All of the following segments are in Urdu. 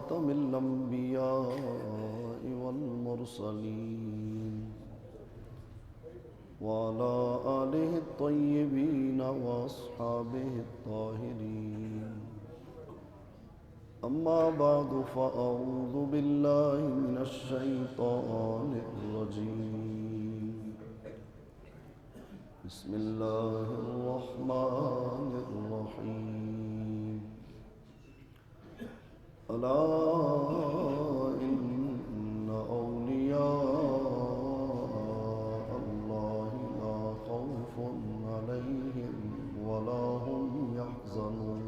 خاتم الأنبياء والمرسلين وعلى آله الطيبين وأصحابه الطاهرين. أما بعد فأعوذ بالله من الشيطان الرجيم. بسم الله الرحمن الرحيم. ألا إن أولياء الله لا خوف عليهم ولا هم يحزنون.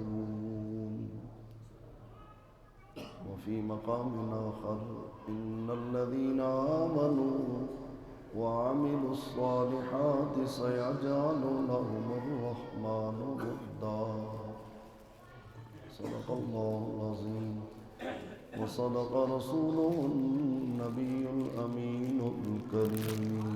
وفي مقام آخر إن الذين آمنوا وعملوا الصالحات سيجعل لهم الرحمن ودا. صدق الله العظيم وصدق رسوله النبي الأمين الكريم.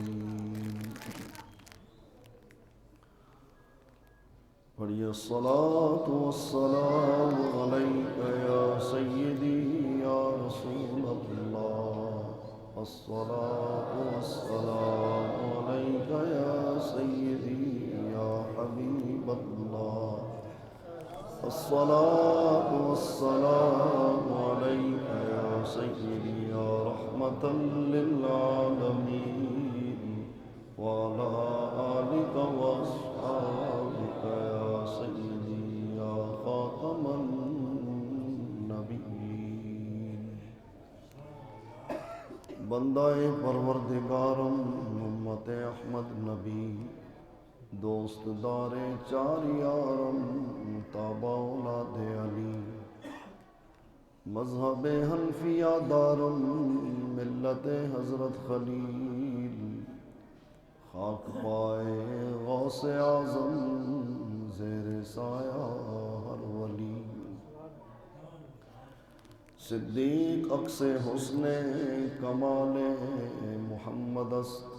پڑھیے الصلاة والسلام عليك يا سيدي يا رسول الله. الصلاة والسلام عليك يا سيدي يا حبيب الله. الصلاة والسلام عليك يا سيدي يا رحمة للعالمين وعلى آلك وأصحابك يا سيدي يا خاتم النبيين. بندہ پروردگارم امت احمد نبی دوست دار چار یارم تابع اولاد علی مذہب حنفیہ دارم ملت حضرت خلیل خاک پائے غوث اعظم زیر سایہ ہر ولی. صدیق عکس حسن کمال محمد است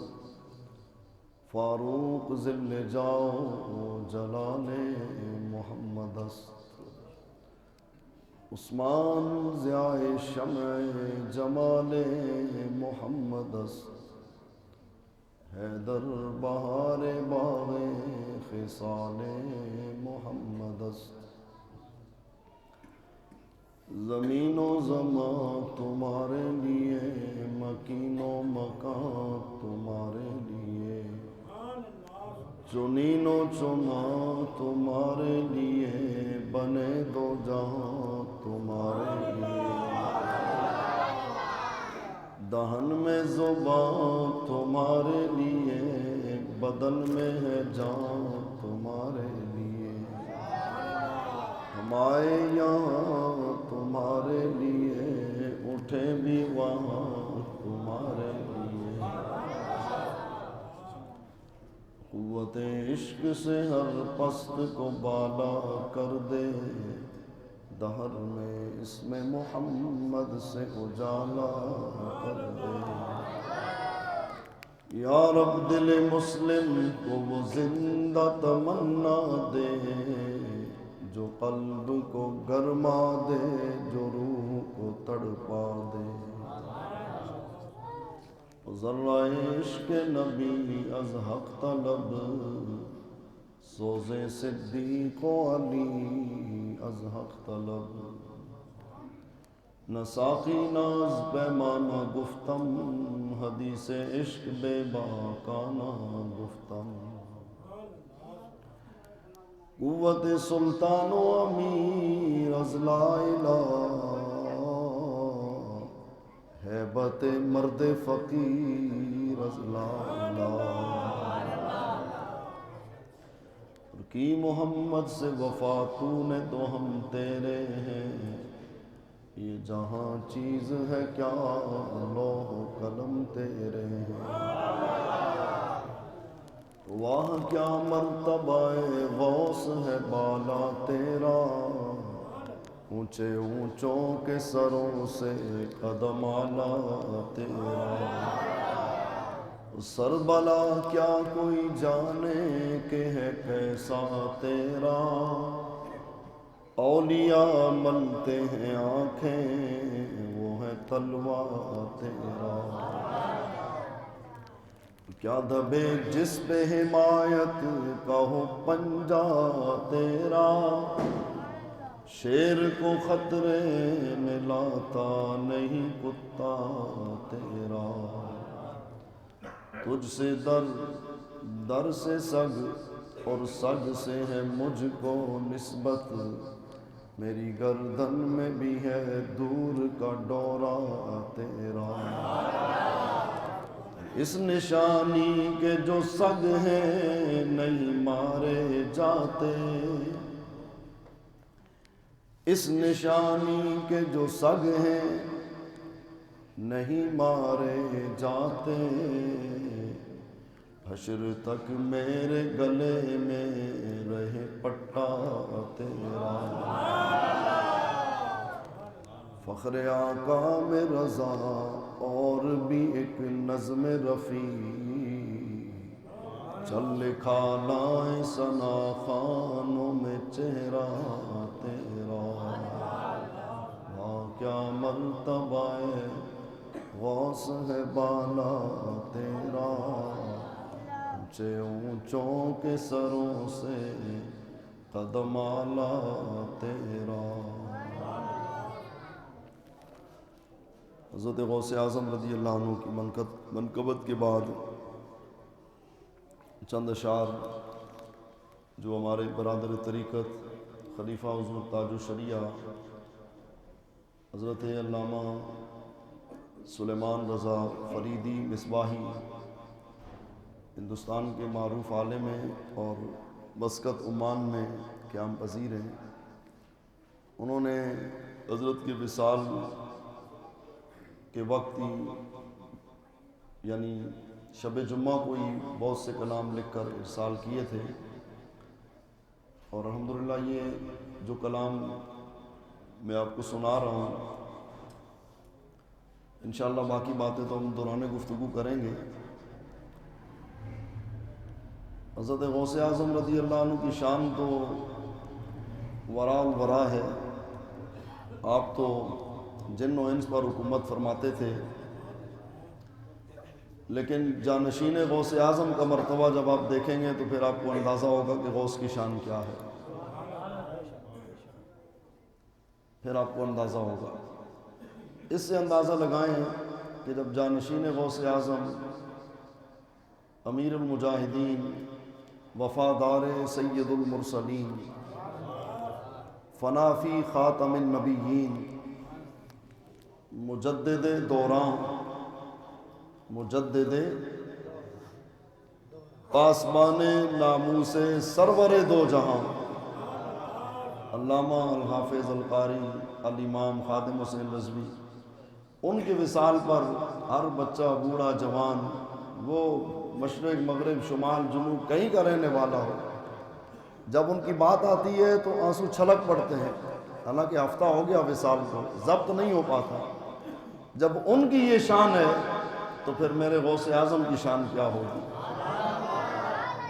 فاروق ذل جاؤ جلال محمد است. عثمان ضیاء شمع جمال محمد است. حیدر بہار باغ خصال محمد است. زمین و زمان تمہارے لیے مکین و مکان تمہارے لیے چنین و چنا تمہارے لیے بنے دو جہاں تمہارے لیے. دہن میں زبان تمہارے لیے بدن میں ہے جان تمہارے لیے. ہم آئے یہاں تمہارے لیے اٹھے بھی وہاں تمہارے لیے. قوت عشق سے ہر پست کو بالا کر دے دہر میں اسم محمد سے اجالا کر دے. یا رب دل مسلم کو وہ زندہ تمنا دے جو قلب کو گرما دے جو روح کو تڑپا دے. ذرہ عشق نبی از حق طلب سوز صدیق و علی از حق طلب. نہ ساقی ناز پیمانہ گفتم حدیث عشق بے باکانہ گفتم. قوت سلطان و امیر از لا الہ ہیبت مرد فقیر از لا الہ. کی محمد سے وفا تو نے تو ہم تیرے ہیں. یہ جہاں چیز ہے کیا لوح و قلم تیرے ہیں. واہ کیا مرتبہ غوث ہے بالا تیرا اونچے اونچوں کے سروں سے قدم اعلیٰ تیرا. سربلا کیا کوئی جانے کہ ہے کیسا تیرا. اولیاء ملتے ہیں آنکھیں تلوا تیرا، کیا دبے جس پہ حمایت کا ہو پنجا تیرا، شیر کو خطرے میں لاتا نہیں کتا تیرا، تجھ سے در سے سگ اور سگ سے ہے مجھ کو نسبت، میری گردن میں بھی ہے دور کا ڈورا تیرا، اس نشانی کے جو سگ ہیں نہیں مارے جاتے، اس نشانی کے جو سگ ہیں نہیں مارے جاتے، حشر تک میرے گلے میں رہے پٹا تیرا، فخر آقا میں رضا اور بھی ایک نظم رفیع، چل لکھا لائیں ثنا خوانوں میں چہرہ تیرا، وہاں کیا مرتبہ غوث ہے بالا تیرا، اونچے اونچوں کے سروں سے قدم اعلیٰ تیرا۔ حضرت غوث اعظم رضی اللہ عنہ کی منقبت کے بعد چند اشعار جو ہمارے برادر طریقت خلیفہ حضور تاج الشریعہ حضرت علامہ سلیمان رضا فریدی مصباحی ہندوستان کے معروف عالم ہیں اور مسقط عمان میں قیام پذیر ہیں، انہوں نے حضرت کے وصال کے وقت ہی یعنی شب جمعہ کو ہی بہت سے کلام لکھ کر ارسال کیے تھے، اور الحمدللہ یہ جو کلام میں آپ کو سنا رہا ہوں انشاءاللہ باقی باتیں تو ہم دوران گفتگو کریں گے۔ حضرت غوث اعظم رضی اللہ عنہ کی شان تو وراء الورا ہے، آپ تو جن و انس پر حکومت فرماتے تھے، لیکن جانشین غوث اعظم کا مرتبہ جب آپ دیکھیں گے تو پھر آپ کو اندازہ ہوگا کہ غوث کی شان کیا ہے، پھر آپ کو اندازہ ہوگا۔ اس سے اندازہ لگائیں کہ جب جانشین غوث اعظم امیر المجاہدین وفادار سید المرسلین فنا فی خاتم النبیین مجدد دوران مجدد پاسبان ناموس سرور دو جہاں علامہ الحافظ القاری الامام خادم حسین رضوی، ان کے وصال پر ہر بچہ بوڑھا جوان، وہ مشرق مغرب شمال جنوب کہیں کا رہنے والا ہو، جب ان کی بات آتی ہے تو آنسو چھلک پڑتے ہیں، حالانکہ ہفتہ ہو گیا وصال کو، ضبط نہیں ہو پاتا۔ جب ان کی یہ شان ہے تو پھر میرے غوث اعظم کی شان کیا ہوگی،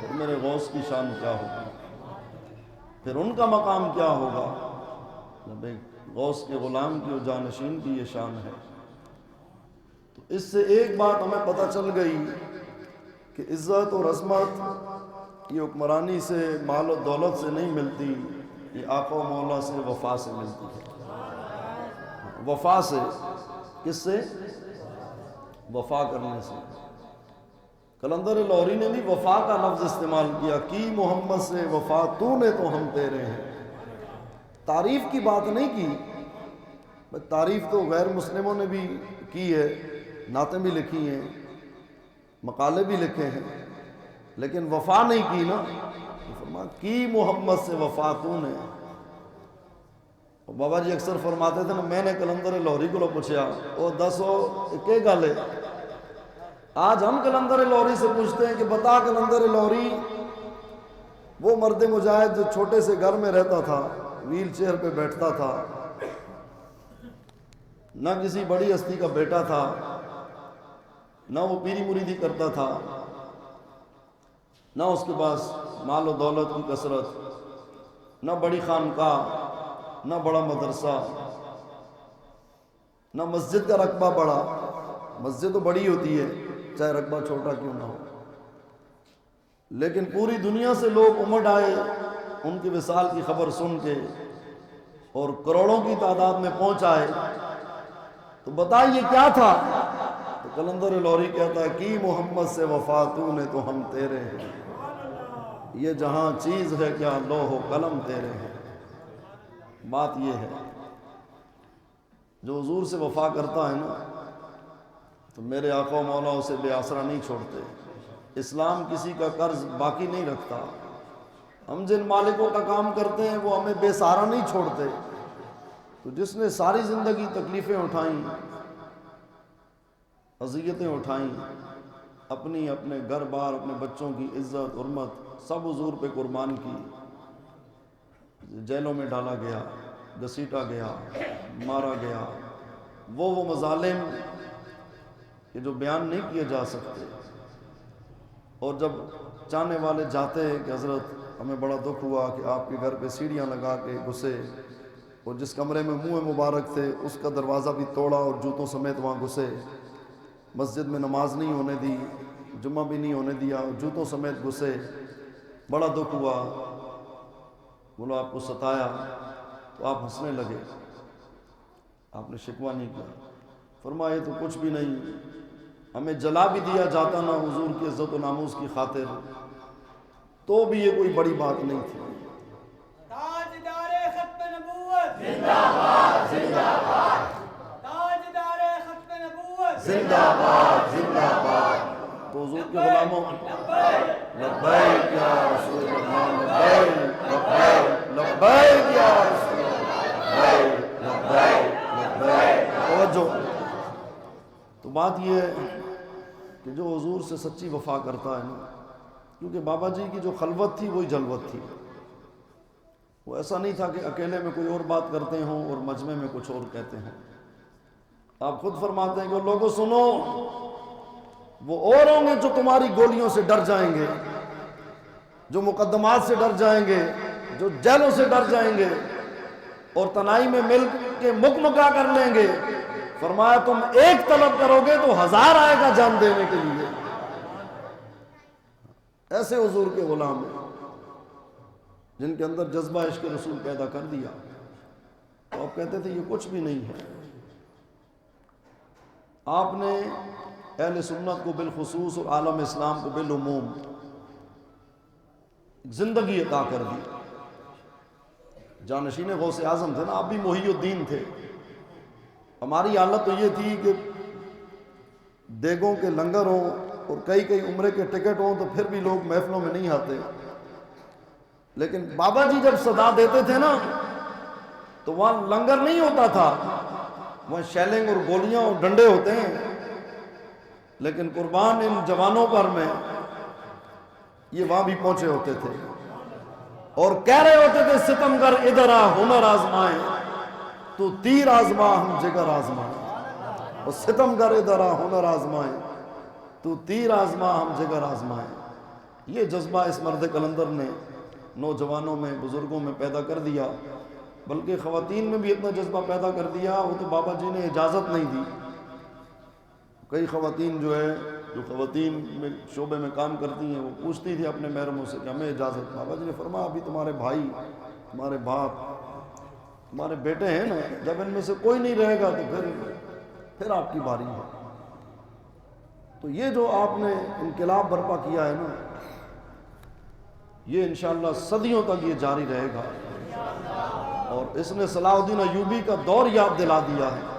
پھر میرے غوث کی شان کیا ہوگی، پھر ان کا مقام کیا ہوگا جب ایک غوث کے غلام کی اور جانشین کی یہ شان ہے۔ تو اس سے ایک بات ہمیں پتہ چل گئی کہ عزت اور عظمت یہ حکمرانی سے مال و دولت سے نہیں ملتی، یہ آقا و مولا سے وفا سے ملتی ہے۔ وفا سے، کس سے؟ وفا کرنے سے۔ قلندر لاہوری نے بھی وفا کا لفظ استعمال کیا، کی محمد سے وفا تو نے تو ہم تیرے ہیں۔ تعریف کی بات نہیں کی، تعریف تو غیر مسلموں نے بھی کی ہے، نعتیں بھی لکھی ہیں، مقالے بھی لکھے ہیں، لیکن وفا نہیں کی نا، فرمایا کی محمد سے وفا تو نے۔ بابا جی اکثر فرماتے تھے نا، میں نے قلندر لاہوری کو پوچھا او دسو کہ گل ہے، آج ہم قلندر لاہوری سے پوچھتے ہیں کہ بتا قلندر لاہوری، وہ مرد مجاہد جو چھوٹے سے گھر میں رہتا تھا، ویل چیئر پہ بیٹھتا تھا، نہ کسی بڑی ہستی کا بیٹا تھا، نہ وہ پیری مریدی کرتا تھا، نہ اس کے پاس مال و دولت کی کثرت، نہ بڑی خانقاہ، نہ بڑا مدرسہ، نہ مسجد کا رقبہ بڑا، مسجد تو بڑی ہوتی ہے چاہے رقبہ چھوٹا کیوں نہ ہو، لیکن پوری دنیا سے لوگ امٹ آئے ان کی وصال کی خبر سن کے اور کروڑوں کی تعداد میں پہنچ آئے، تو بتائیے کیا تھا؟ تو قلندر لاہوری کہتا ہے کی محمد سے وفا تو نے تو ہم تیرے ہیں، یہ جہاں چیز ہے کیا لوح و قلم تیرے ہیں۔ بات یہ ہے جو حضور سے وفا کرتا ہے نا تو میرے آقا و مولا اسے بے آسرا نہیں چھوڑتے۔ اسلام کسی کا قرض باقی نہیں رکھتا، ہم جن مالکوں کا کام کرتے ہیں وہ ہمیں بے سہارا نہیں چھوڑتے۔ تو جس نے ساری زندگی تکلیفیں اٹھائیں، اذیتیں اٹھائیں، اپنے گھر بار، اپنے بچوں کی عزت حرمت سب حضور پہ قربان کی، جیلوں میں ڈالا گیا، گھسیٹا گیا، مارا گیا، وہ مظالم کہ جو بیان نہیں کیے جا سکتے۔ اور جب چاہنے والے جاتے ہیں کہ حضرت ہمیں بڑا دکھ ہوا کہ آپ کے گھر پہ سیڑھیاں لگا کے گھسے، اور جس کمرے میں منہ مبارک تھے اس کا دروازہ بھی توڑا اور جوتوں سمیت وہاں گھسے، مسجد میں نماز نہیں ہونے دی، جمعہ بھی نہیں ہونے دیا، جوتوں سمیت گھسے، بڑا دکھ ہوا، بولو آپ کو ستایا، تو آپ ہنسنے لگے، آپ نے شکوہ نہیں کیا، فرمایا یہ تو کچھ بھی نہیں، ہمیں جلا بھی دیا جاتا نا حضور کی عزت و ناموس کی خاطر تو بھی یہ کوئی بڑی بات نہیں تھی۔ تاجدار ختم نبوت زندہ باد زندہ باد، تاجدار ختم نبوت زندہ باد زندہ باد۔ تو حضور کے غلاموں لبیک یا رسول اللہ، لبیک لبیک لبیک یا رسول اللہ، لبیک لبیک لبیک۔ توجہ، تو بات یہ ہے کہ جو حضور سے سچی وفا کرتا ہے نا، کیونکہ بابا جی کی جو خلوت تھی وہی جلوت تھی، وہ ایسا نہیں تھا کہ اکیلے میں کوئی اور بات کرتے ہوں اور مجمع میں کچھ اور کہتے ہیں۔ آپ خود فرماتے ہیں کہ لوگوں سنو، وہ اور ہوں گے جو تمہاری گولیوں سے ڈر جائیں گے، جو مقدمات سے ڈر جائیں گے، جو جیلوں سے ڈر جائیں گے اور تنہائی میں مل کے مکمکا کر لیں گے۔ فرمایا تم ایک طلب کرو گے تو 1000 آئے گا جان دینے کے لیے۔ ایسے حضور کے غلام ہیں جن کے اندر جذبہ عشق رسول پیدا کر دیا، تو آپ کہتے تھے یہ کچھ بھی نہیں ہے۔ آپ نے اہل سنت کو بالخصوص اور عالم اسلام کو بالعموم زندگی عطا کر دی۔ جانشین غوث اعظم تھے نا، آپ بھی محی الدین تھے۔ ہماری حالت تو یہ تھی کہ دیگوں کے لنگر ہوں اور کئی عمرے کے ٹکٹ ہوں تو پھر بھی لوگ محفلوں میں نہیں آتے، لیکن بابا جی جب صدا دیتے تھے نا تو وہاں لنگر نہیں ہوتا تھا، وہاں شیلنگ اور گولیاں اور ڈنڈے ہوتے ہیں، لیکن قربان ان جوانوں پر میں یہ وہاں بھی پہنچے ہوتے تھے اور کہہ رہے ہوتے تھے ستمگر ادھر آ ہنر آزمائے، تو تیر آزما ہم جگر آزمائے، اور ستمگر ادھر آ ہنر آزمائے، تو تیر آزما ہم جگر آزمائے۔ یہ جذبہ اس مرد قلندر نے نوجوانوں میں، بزرگوں میں پیدا کر دیا، بلکہ خواتین میں بھی اتنا جذبہ پیدا کر دیا، وہ تو بابا جی نے اجازت نہیں دی۔ کئی خواتین جو خواتین میں شعبے میں کام کرتی ہیں وہ پوچھتی تھی اپنے محرموں سے کہ ہمیں اجازت۔ بابا جی نے فرمایا ابھی تمہارے بھائی، تمہارے باپ، تمہارے بیٹے ہیں نا، جب ان میں سے کوئی نہیں رہے گا تو پھر آپ کی باری ہے۔ تو یہ جو آپ نے انقلاب برپا کیا ہے نا، یہ انشاءاللہ صدیوں تک یہ جاری رہے گا، اور اس نے صلاح الدین ایوبی کا دور یاد دلا دیا ہے۔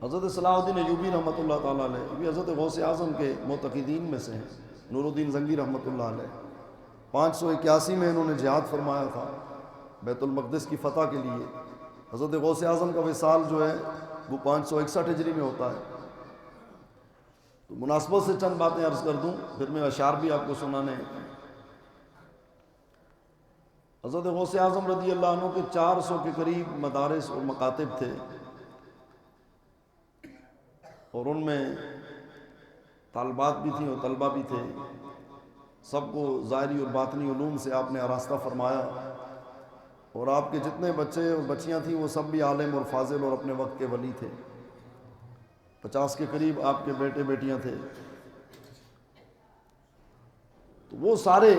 حضرت صلاح الدین ایوبی رحمۃ اللہ تعالیٰ علیہ یہ حضرت غوث اعظم کے معتقدین میں سے ہیں، نور الدین زنگی رحمۃ اللہ علیہ۔ 581 میں انہوں نے جہاد فرمایا تھا بیت المقدس کی فتح کے لیے۔ حضرت غوث اعظم کا وصال جو ہے وہ 561 ہجری میں ہوتا ہے۔ تو مناسبت سے چند باتیں عرض کر دوں، پھر میں اشعار بھی آپ کو سنانے ہیں۔ حضرت غوث اعظم رضی اللہ عنہ کے 400 کے قریب مدارس اور مکاتب تھے، اور ان میں طالبات بھی تھیں اور طلبہ بھی تھے۔ سب کو ظاہری اور باطنی علوم سے آپ نے آراستہ فرمایا، اور آپ کے جتنے بچے اور بچیاں تھیں وہ سب بھی عالم اور فاضل اور اپنے وقت کے ولی تھے. 50 کے قریب آپ کے بیٹے بیٹیاں تھے. تو وہ سارے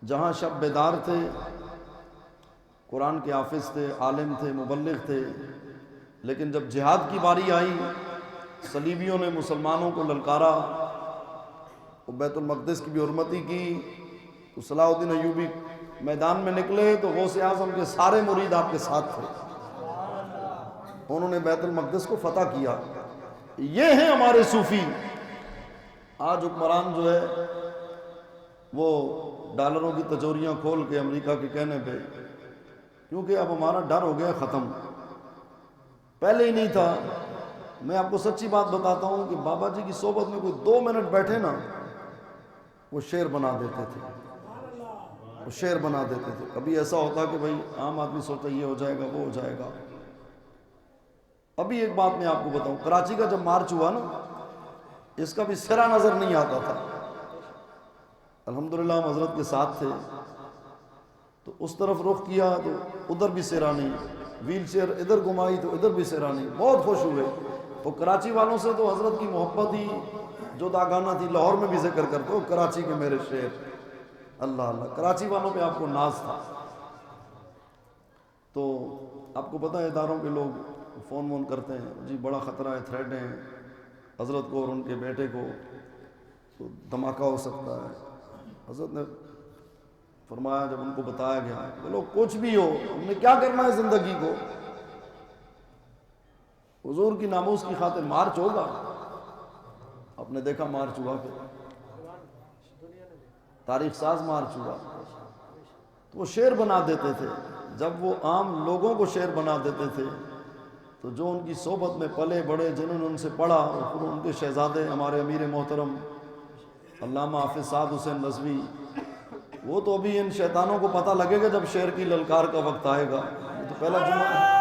جہاں شب بیدار تھے، قرآن کے حافظ تھے، عالم تھے، مبلغ تھے، لیکن جب جہاد کی باری آئی، صلیبیوں نے مسلمانوں کو للکارا، بیت المقدس کی بھی حرمتی کی، تو صلاح الدین ایوبی میدان میں نکلے تو غوث اعظم کے سارے مرید آپ کے ساتھ تھے. انہوں نے بیت المقدس کو فتح کیا. یہ ہیں ہمارے صوفی. آج حکمران جو ہے وہ ڈالروں کی تجوریاں کھول کے امریکہ کے کہنے پہ، کیونکہ اب ہمارا ڈر ہو گیا ختم. پہلے ہی نہیں تھا. میں آپ کو سچی بات بتاتا ہوں کہ بابا جی کی صحبت میں کوئی 2 منٹ بیٹھے نا، وہ شعر بنا دیتے تھے، وہ شعر بنا دیتے تھے. کبھی ایسا ہوتا کہ بھائی عام آدمی سوچتا یہ ہو جائے گا وہ ہو جائے گا. ابھی ایک بات میں آپ کو بتاؤں، کراچی کا جب مارچ ہوا نا، اس کا بھی سرا نظر نہیں آتا تھا. الحمدللہ ہم حضرت کے ساتھ تھے، تو اس طرف رخ کیا تو ادھر بھی سرا نہیں، ویل چیئر ادھر گھمائی تو ادھر بھی سرا نہیں. بہت خوش ہوئے. وہ کراچی والوں سے تو حضرت کی محبت ہی جو داغانہ تھی. لاہور میں بھی ذکر کرتے ہو کراچی کے میرے شعر. اللہ اللہ، کراچی والوں پہ آپ کو ناز تھا. تو آپ کو پتہ ہے اداروں کے لوگ فون وون کرتے ہیں، جی بڑا خطرہ ہے، تھریٹ ہیں حضرت کو اور ان کے بیٹے کو، تو دھماکہ ہو سکتا ہے. حضرت نے فرمایا، جب ان کو بتایا گیا، بولو کچھ بھی ہو، ہم نے کیا کرنا ہے زندگی کو، حضور کی ناموس کی خاطر مارچ ہوگا. آپ نے دیکھا مارچ ہوا، کہ تاریخ ساز مارچ ہوا. تو وہ شعر بنا دیتے تھے. جب وہ عام لوگوں کو شعر بنا دیتے تھے تو جو ان کی صحبت میں پلے بڑے، جنہوں نے ان سے پڑھا، اور ان کے شہزادے ہمارے امیر محترم علامہ حافظ سعد حسین نظوی، وہ تو ابھی ان شیطانوں کو پتہ لگے گا جب شعر کی للکار کا وقت آئے گا. یہ تو پہلا جمعہ ہے.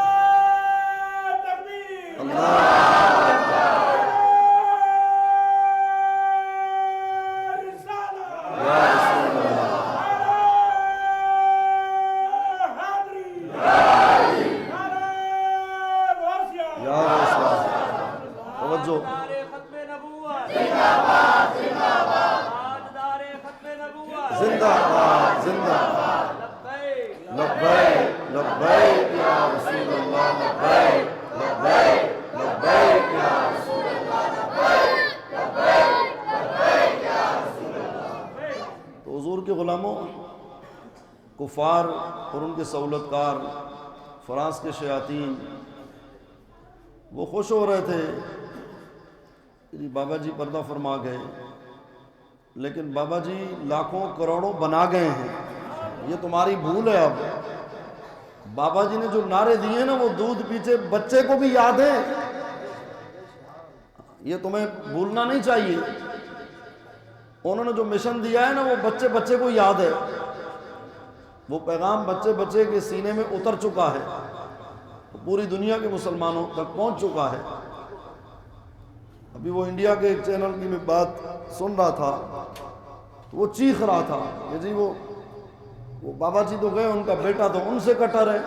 کفار اور ان کے سہولت کار فرانس کے شیاطین وہ خوش ہو رہے تھے کہ بابا جی پردہ فرما گئے، لیکن بابا جی لاکھوں کروڑوں بنا گئے ہیں، یہ تمہاری بھول ہے. اب بابا جی نے جو نعرے دیے نا، وہ دودھ پیچھے بچے کو بھی یاد ہے. یہ تمہیں بھولنا نہیں چاہیے. انہوں نے جو مشن دیا ہے نا، وہ بچے بچے کو یاد ہے. وہ پیغام بچے بچے کے سینے میں اتر چکا ہے، پوری دنیا کے مسلمانوں تک پہنچ چکا ہے. ابھی وہ انڈیا کے ایک چینل کی میں بات سن رہا تھا، وہ چیخ رہا تھا کہ جی وہ بابا جی تو گئے، ان کا بیٹا تو ان سے کٹر ہے.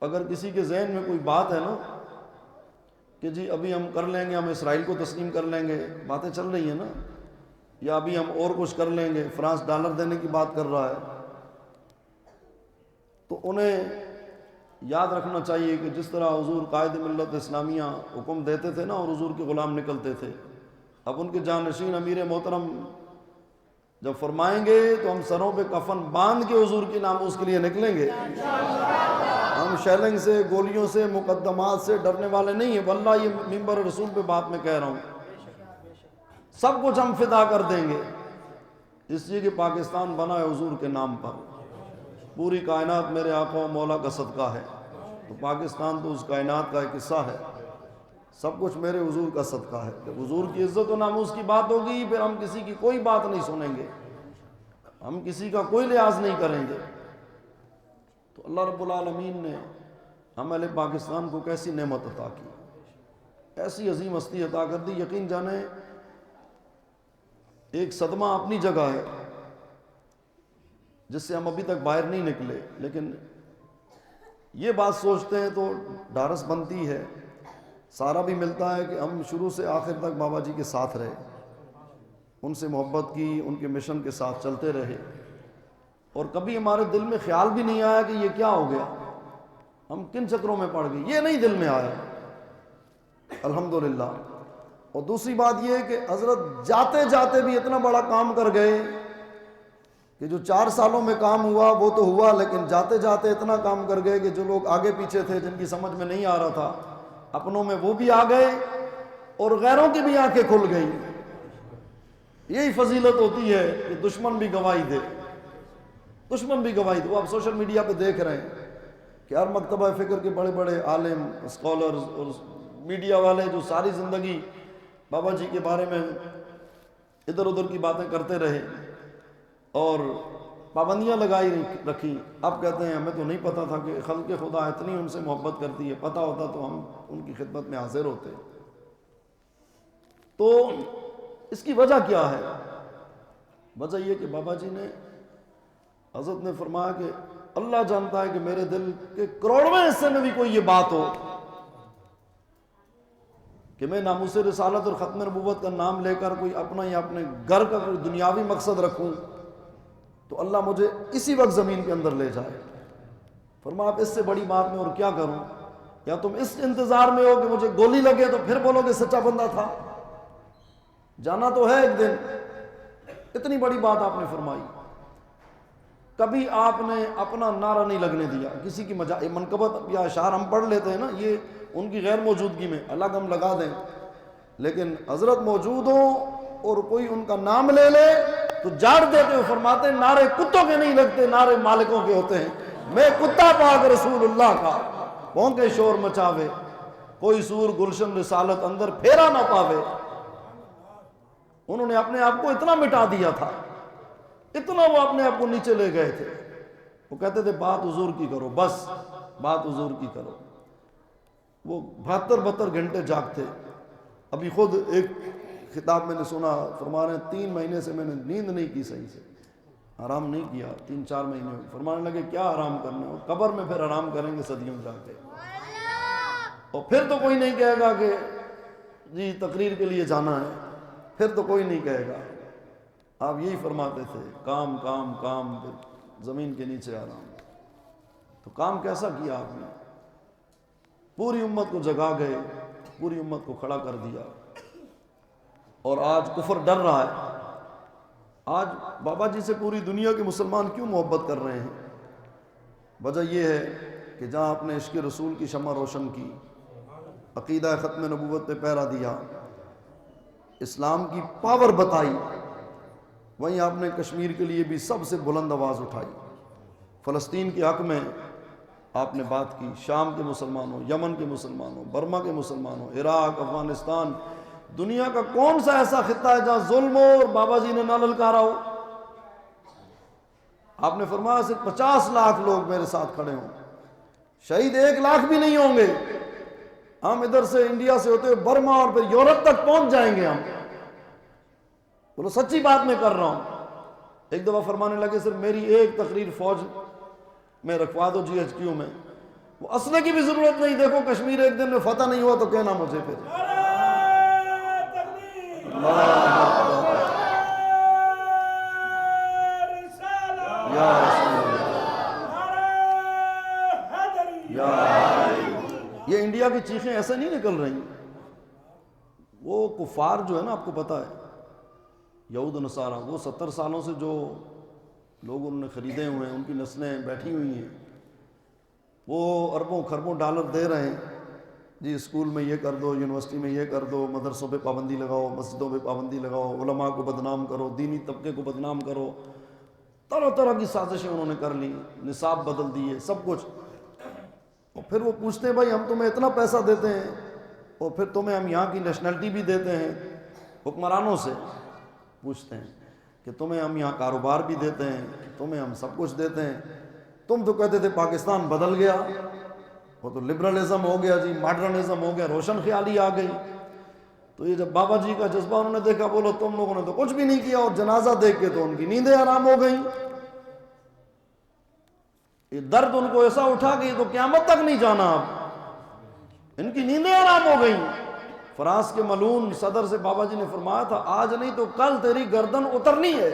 اگر کسی کے ذہن میں کوئی بات ہے نا کہ جی ابھی ہم کر لیں گے، ہم اسرائیل کو تسلیم کر لیں گے، باتیں چل رہی ہیں نا، یا ابھی ہم اور کچھ کر لیں گے، فرانس ڈالر دینے کی بات کر رہا ہے، تو انہیں یاد رکھنا چاہیے کہ جس طرح حضور قائد ملت اسلامیہ حکم دیتے تھے نا اور حضور کے غلام نکلتے تھے، اب ان کے جانشین امیر محترم جب فرمائیں گے تو ہم سروں پہ کفن باندھ کے حضور کی ناموس کے لیے نکلیں گے. ہم شیلنگ سے، گولیوں سے، مقدمات سے ڈرنے والے نہیں ہیں. واللہ یہ منبر رسول پہ بات میں کہہ رہا ہوں، سب کچھ ہم فدا کر دیں گے. اس لیے کہ پاکستان بنا ہے حضور کے نام پر. پوری کائنات میرے آقا و مولا کا صدقہ ہے، تو پاکستان تو اس کائنات کا ایک حصہ ہے. سب کچھ میرے حضور کا صدقہ ہے. جب حضور کی عزت و ناموس کی بات ہوگی، پھر ہم کسی کی کوئی بات نہیں سنیں گے، ہم کسی کا کوئی لحاظ نہیں کریں گے. تو اللہ رب العالمین نے ہم اہل پاکستان کو کیسی نعمت عطا کی، ایسی عظیم ہستی عطا کر دی. یقین جانیں ایک صدمہ اپنی جگہ ہے. جس سے ہم ابھی تک باہر نہیں نکلے، لیکن یہ بات سوچتے ہیں تو ڈھارس بنتی ہے، سارا بھی ملتا ہے کہ ہم شروع سے آخر تک بابا جی کے ساتھ رہے، ان سے محبت کی، ان کے مشن کے ساتھ چلتے رہے، اور کبھی ہمارے دل میں خیال بھی نہیں آیا کہ یہ کیا ہو گیا، ہم کن چکروں میں پڑ گئے، یہ نہیں دل میں آیا، الحمدللہ۔ اور دوسری بات یہ ہے کہ حضرت جاتے جاتے بھی اتنا بڑا کام کر گئے کہ جو 4 سالوں میں کام ہوا وہ تو ہوا، لیکن جاتے جاتے اتنا کام کر گئے کہ جو لوگ آگے پیچھے تھے، جن کی سمجھ میں نہیں آ رہا تھا، اپنوں میں وہ بھی آ گئے اور غیروں کی بھی آنکھیں کھل گئی۔ یہی فضیلت ہوتی ہے کہ دشمن بھی گواہی دے، دشمن بھی گواہی دے۔ وہ آپ سوشل میڈیا پہ دیکھ رہے ہیں کہ ہر مکتبہ فکر کے بڑے بڑے عالم، اسکالرز اور میڈیا والے جو ساری زندگی بابا جی کے بارے میں ادھر ادھر کی باتیں کرتے رہے اور پابندیاں لگائی رکھی، اب کہتے ہیں ہمیں تو نہیں پتا تھا کہ خلق خدا اتنی ان سے محبت کرتی ہے، پتہ ہوتا تو ہم ان کی خدمت میں حاضر ہوتے۔ تو اس کی وجہ کیا ہے؟ وجہ یہ کہ بابا جی نے، حضرت نے فرمایا کہ اللہ جانتا ہے کہ میرے دل کے کروڑویں حصے میں بھی کوئی یہ بات ہو کہ میں ناموس رسالت اور ختم نبوت کا نام لے کر کوئی اپنا یا اپنے گھر کا کوئی دنیاوی مقصد رکھوں، تو اللہ مجھے اسی وقت زمین کے اندر لے جائے۔ فرمایا اب اس سے بڑی بات میں اور کیا کروں؟ یا تم اس انتظار میں ہو کہ مجھے گولی لگے تو پھر بولو کہ سچا بندہ تھا، جانا تو ہے ایک دن۔ اتنی بڑی بات آپ نے فرمائی۔ کبھی آپ نے اپنا نعرہ نہیں لگنے دیا، کسی کی منقبت یا اشعار ہم پڑھ لیتے ہیں نا، یہ ان کی غیر موجودگی میں الگ ہم لگا دیں، لیکن حضرت موجود ہوں اور کوئی ان کا نام لے لے تو جاڑ دیتے ہوئے فرماتے ہیں نعرے کتوں کے نہیں لگتے، نعرے مالکوں کے ہوتے ہیں۔ میں کتا پاک رسول اللہ کا، بھونکے شور مچاوے، کوئی سور گلشن رسالت اندر پھیرا نہ پاوے۔ انہوں نے اپنے آپ کو اتنا مٹا دیا تھا، اتنا وہ اپنے آپ کو نیچے لے گئے تھے۔ وہ کہتے تھے بات حضور کی کرو، بس بات حضور کی کرو۔ وہ 72 گھنٹے جاگتے۔ ابھی خود ایک خطاب میں نے سنا، فرما رہے ہیں 3 مہینے سے میں نے نیند نہیں کی، صحیح سے آرام نہیں کیا، 3-4 مہینے۔ فرمانے لگے کیا آرام کرنا ہے، قبر میں پھر آرام کریں گے صدیوں جا کے، اور پھر تو کوئی نہیں کہے گا کہ جی تقریر کے لیے جانا ہے، پھر تو کوئی نہیں کہے گا۔ آپ یہی فرماتے تھے کام کام کام، زمین کے نیچے آرام۔ تو کام کیسا کیا آپ نے؟ پوری امت کو جگا گئے، پوری امت کو کھڑا کر دیا، اور آج کفر ڈر رہا ہے۔ آج بابا جی سے پوری دنیا کے مسلمان کیوں محبت کر رہے ہیں؟ وجہ یہ ہے کہ جہاں آپ نے عشق رسول کی شمع روشن کی، عقیدہ ختم نبوت پہ پہرا دیا، اسلام کی پاور بتائی، وہیں آپ نے کشمیر کے لیے بھی سب سے بلند آواز اٹھائی، فلسطین کے حق میں آپ نے بات کی، شام کے مسلمانوں، یمن کے مسلمانوں، برما کے مسلمانوں، عراق، افغانستان، دنیا کا کون سا ایسا خطہ ہے جہاں ظلم ہو اور بابا جی نے نہ للکارا ہو؟ آپ نے فرمایا صرف 50 لاکھ لوگ میرے ساتھ کھڑے ہوں، شہید 1 لاکھ بھی نہیں ہوں گے، ہم ادھر سے انڈیا سے ہوتے ہوئے برما اور پھر یورپ تک پہنچ جائیں گے ہم۔ بولو سچی بات میں کر رہا ہوں۔ ایک دفعہ فرمانے لگے صرف میری ایک تقریر فوج میں رکھوا دو GHQ میں، وہ اسلحے کی بھی ضرورت نہیں، دیکھو کشمیر ایک دن میں فتح نہیں ہوا تو کہنا مجھے پھر۔ یہ انڈیا کی چیخیں ایسے نہیں نکل رہی، وہ کفار جو ہے نا، آپ کو پتا ہے یہود و نصارہ، وہ 70 سالوں سے جو لوگ انہوں نے خریدے ہوئے ہیں، ان کی نسلیں بیٹھی ہوئی ہیں، وہ اربوں خربوں ڈالر دے رہے ہیں، جی اسکول میں یہ کر دو، یونیورسٹی میں یہ کر دو، مدرسوں پہ پابندی لگاؤ، مسجدوں پہ پابندی لگاؤ، علماء کو بدنام کرو، دینی طبقے کو بدنام کرو، طرح طرح کی سازشیں انہوں نے کر لی، نصاب بدل دیے، سب کچھ۔ اور پھر وہ پوچھتے ہیں بھائی ہم تمہیں اتنا پیسہ دیتے ہیں اور پھر تمہیں ہم یہاں کی نیشنلٹی بھی دیتے ہیں، حکمرانوں سے پوچھتے ہیں کہ تمہیں ہم یہاں کاروبار بھی دیتے ہیں، تمہیں ہم سب کچھ دیتے ہیں، تم تو کہتے تھے پاکستان بدل گیا، وہ تو لبرلزم ہو گیا جی، ماڈرنزم ہو گیا، روشن خیالی آ گئی۔ تو یہ جب بابا جی کا جذبہ انہوں نے دیکھا، بولو تم لوگوں نے تو کچھ بھی نہیں کیا، اور جنازہ دیکھ کے تو ان کی نیندیں آرام ہو گئیں۔ یہ درد ان کو ایسا اٹھا کہ یہ تو قیامت تک نہیں جانا، اب ان کی نیندیں آرام ہو گئیں۔ فرانس کے ملعون صدر سے بابا جی نے فرمایا تھا آج نہیں تو کل تیری گردن اترنی ہے،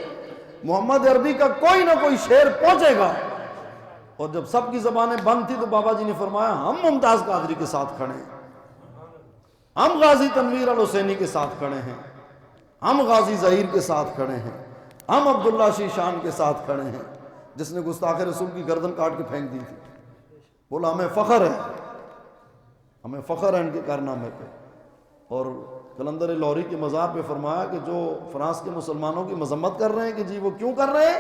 محمد عربی کا کوئی نہ کوئی شعر پہنچے گا۔ اور جب سب کی زبانیں بند تھی تو بابا جی نے فرمایا ہم ممتاز قادری کے ساتھ کھڑے ہیں، ہم غازی تنویر الحسینی کے ساتھ کھڑے ہیں، ہم غازی ظہیر کے ساتھ کھڑے ہیں، ہم عبداللہ شیشان کے ساتھ کھڑے ہیں جس نے گستاخ رسول کی گردن کاٹ کے پھینک دی تھی۔ بولا ہمیں فخر ہے، ہمیں فخر ہے ان کے کارنامے پہ۔ اور قلندر لاہوری کے مزار پہ فرمایا کہ جو فرانس کے مسلمانوں کی مذمت کر رہے ہیں کہ جی وہ کیوں کر رہے ہیں،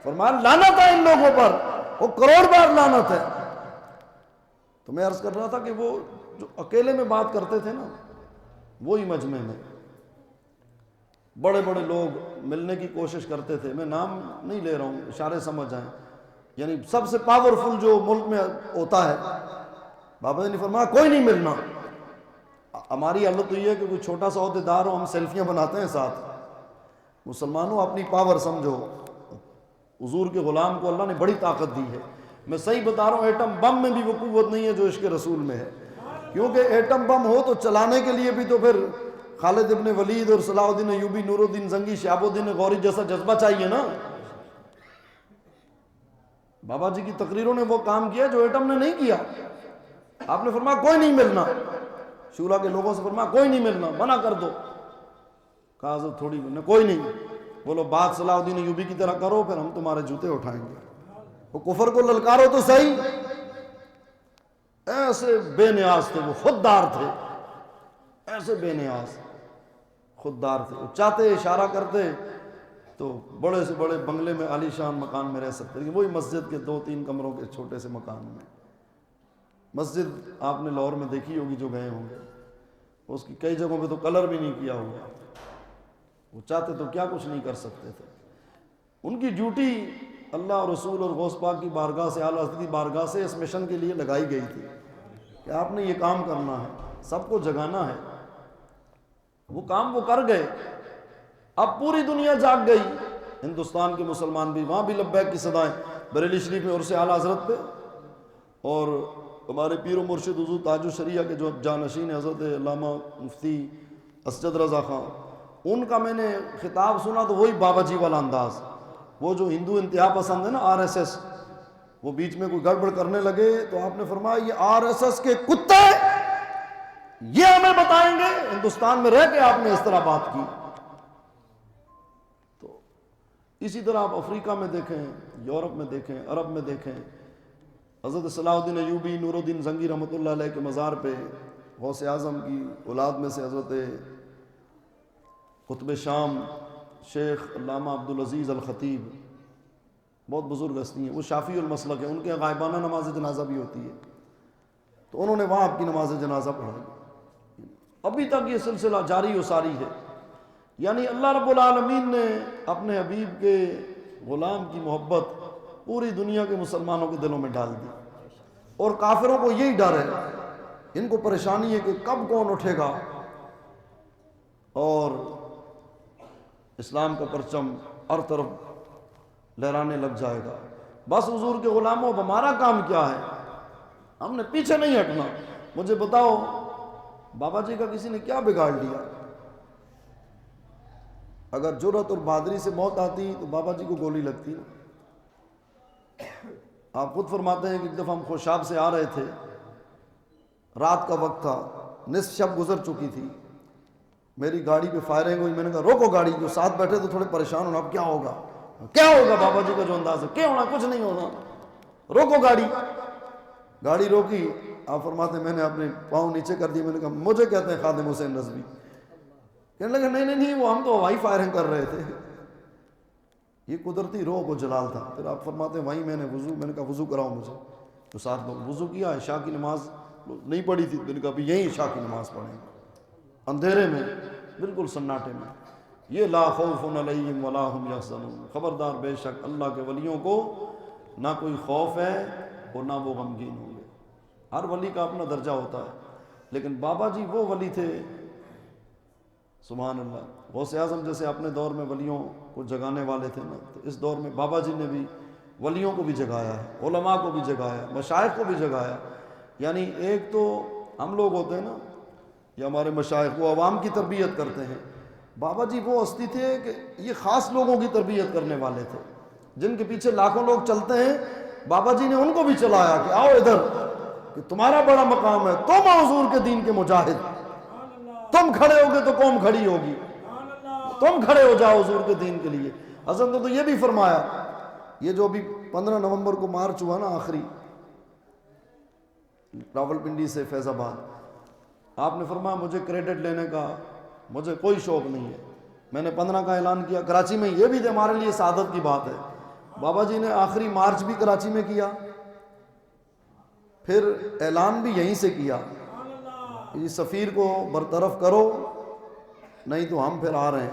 فرمایا لعنت ہے ان لوگوں پر، وہ کروڑ بار لعنت ہے۔ تو میں عرض کر رہا تھا کہ وہ جو اکیلے میں بات کرتے تھے نا، وہی مجمع میں بڑے بڑے لوگ ملنے کی کوشش کرتے تھے، میں نام نہیں لے رہا ہوں، اشارے سمجھ آئیں، یعنی سب سے پاورفل جو ملک میں ہوتا ہے، بابا جی نے فرمایا کوئی نہیں ملنا۔ ہماری حالت تو یہ ہے کہ کوئی چھوٹا سا عہدیدار ہو ہم سیلفیاں بناتے ہیں ساتھ۔ مسلمانوں اپنی پاور سمجھو، حضور کے غلام کو اللہ نے بڑی طاقت دی ہے۔ میں صحیح بتا رہا ہوں، ایٹم بم میں بھی وہ قوت نہیں ہے جو عشق رسول میں ہے، کیونکہ ایٹم بم ہو تو چلانے کے لیے بھی تو پھر خالد ابن ولید اور صلاح الدین ایوبی، نور الدین زنگی، شہاب الدین غوری جیسا جذبہ چاہیے نا۔ بابا جی کی تقریروں نے وہ کام کیا جو ایٹم نے نہیں کیا۔ آپ نے فرمایا کوئی نہیں ملنا، شورا کے لوگوں سے فرمایا کوئی نہیں ملنا، منع کر دو۔ کہا حضرت تھوڑی کوئی نہیں، بولو بات صلاح الدین ایوبی کی طرح کرو پھر ہم تمہارے جوتے اٹھائیں گے۔ وہ کفر کو للکارو تو صحیح۔ ایسے بے نیاز تھے، وہ خوددار تھے، ایسے بے نیاز خوددار تھے۔ وہ چاہتے اشارہ کرتے تو بڑے سے بڑے بنگلے میں عالی شان مکان میں رہ سکتے، لیکن وہی مسجد کے 2-3 کمروں کے چھوٹے سے مکان میں۔ مسجد آپ نے لاہور میں دیکھی ہوگی جو گئے ہوں گے، اس کی کئی جگہوں پہ تو کلر بھی نہیں کیا ہوا۔ وہ چاہتے تو کیا کچھ نہیں کر سکتے تھے۔ ان کی ڈیوٹی اللہ اور رسول اور غوث پاک کی بارگاہ سے، اعلیٰ حضرت کی بارگاہ سے اس مشن کے لیے لگائی گئی تھی کہ آپ نے یہ کام کرنا ہے، سب کو جگانا ہے۔ وہ کام وہ کر گئے۔ اب پوری دنیا جاگ گئی، ہندوستان کے مسلمان بھی، وہاں بھی لبیک کی صدائیں، بریلی شریف میں عرس اعلیٰ حضرت پہ، اور ہمارے پیر و مرشد حضور تاج الشریعہ کے جو جانشین حضرت علامہ مفتی اسجد رضا خان، ان کا میں نے خطاب سنا تو وہی بابا جی والا انداز۔ وہ جو ہندو انتہا پسند ہے نا RSS، وہ بیچ میں کوئی گڑبڑ کرنے لگے تو آپ نے فرمایا یہ RSS کے کتے یہ ہمیں بتائیں گے ہندوستان میں رہ کے آپ نے اس طرح بات کی۔ تو اسی طرح آپ افریقہ میں دیکھیں، یورپ میں دیکھیں، عرب میں دیکھیں، حضرت صلاح الدین ایوبی، نور الدین زنگی رحمۃ اللہ علیہ کے مزار پہ غوث اعظم کی اولاد میں سے حضرت قطب شام شیخ علامہ عبدالعزیز الخطیب، بہت بزرگ ہستی ہیں، وہ شافعی المسلک ہیں، ان کے غائبانہ نماز جنازہ بھی ہوتی ہے، تو انہوں نے وہاں آپ کی نماز جنازہ پڑھائی۔ ابھی تک یہ سلسلہ جاری و ساری ہے۔ یعنی اللہ رب العالمین نے اپنے حبیب کے غلام کی محبت پوری دنیا کے مسلمانوں کے دلوں میں ڈال دی، اور کافروں کو یہی ڈر ہے، ان کو پریشانی ہے کہ کب کون اٹھے گا اور اسلام کا پرچم ہر طرف لہرانے لگ جائے گا۔ بس حضور کے غلاموں، اب ہمارا کام کیا ہے؟ ہم نے پیچھے نہیں ہٹنا۔ مجھے بتاؤ بابا جی کا کسی نے کیا بگاڑ لیا؟ اگر جرأت اور بہادری سے موت آتی تو بابا جی کو گولی لگتی نا۔ آپ خود فرماتے ہیں کہ ایک دفعہ ہم خوشاب سے آ رہے تھے، رات کا وقت تھا، نصف شب گزر چکی تھی، میری گاڑی پہ فائرنگ ہوئی، میں نے کہا روکو گاڑی، جو ساتھ بیٹھے تو تھوڑے پریشان ہونا، اب کیا ہوگا کیا ہوگا؟ بابا جی کا جو انداز ہے، کیا ہونا؟ کچھ نہیں ہونا، روکو گاڑی۔ گاڑی روکی، آپ فرماتے ہیں میں نے اپنے پاؤں نیچے کر دیے، میں نے کہا مجھے کہتے ہیں خادم حسین رضوی؟ کہنے لگے نہیں نہیں نہیں، وہ ہم تو ہوائی فائرنگ کر رہے تھے۔ یہ قدرتی روح و جلال تھا۔ پھر آپ فرماتے ہیں وہیں میں نے کہا وضو کراؤ مجھے، تو ساتھ لوگ وضو کیا، عشاء کی نماز نہیں پڑھی تھی، میں نے کہا ابھی یہیں عشاء کی نماز پڑھیں گے، اندھیرے میں، بالکل سناٹے میں۔ یہ لا خوف علیہم ولا ہم یحزنون، خبردار بے شک اللہ کے ولیوں کو نہ کوئی خوف ہے اور نہ وہ غمگین ہوں گے۔ ہر ولی کا اپنا درجہ ہوتا ہے، لیکن بابا جی وہ ولی تھے، سبحان اللہ۔ غوث اعظم جیسے اپنے دور میں ولیوں کو جگانے والے تھے نا، تو اس دور میں بابا جی نے بھی ولیوں کو بھی جگایا ہے، علماء کو بھی جگایا ہے، مشائخ کو بھی جگایا. یعنی ایک تو ہم لوگ ہوتے ہیں نا، یا ہمارے مشائخ وہ عوام کی تربیت کرتے ہیں. بابا جی وہ ہستی تھے کہ یہ خاص لوگوں کی تربیت کرنے والے تھے، جن کے پیچھے لاکھوں لوگ چلتے ہیں. بابا جی نے ان کو بھی چلایا کہ آؤ ادھر، کہ تمہارا بڑا مقام ہے، تم حضور کے دین کے مجاہد، تم کھڑے ہوگے تو قوم کھڑی ہوگی، تم کھڑے ہو جاؤ حضور کے دین کے لیے. حضرت نے تو یہ بھی فرمایا، یہ جو ابھی 15 نومبر کو مارچ ہوا نا آخری راولپنڈی سے فیض آباد، آپ نے فرمایا مجھے کریڈٹ لینے کا مجھے کوئی شوق نہیں ہے. میں نے 15 کا اعلان کیا کراچی میں، یہ بھی ہمارے لیے سعادت کی بات ہے. بابا جی نے آخری مارچ بھی کراچی میں کیا، پھر اعلان بھی یہیں سے کیا، یہ سفیر کو برطرف کرو نہیں تو ہم پھر آ رہے ہیں،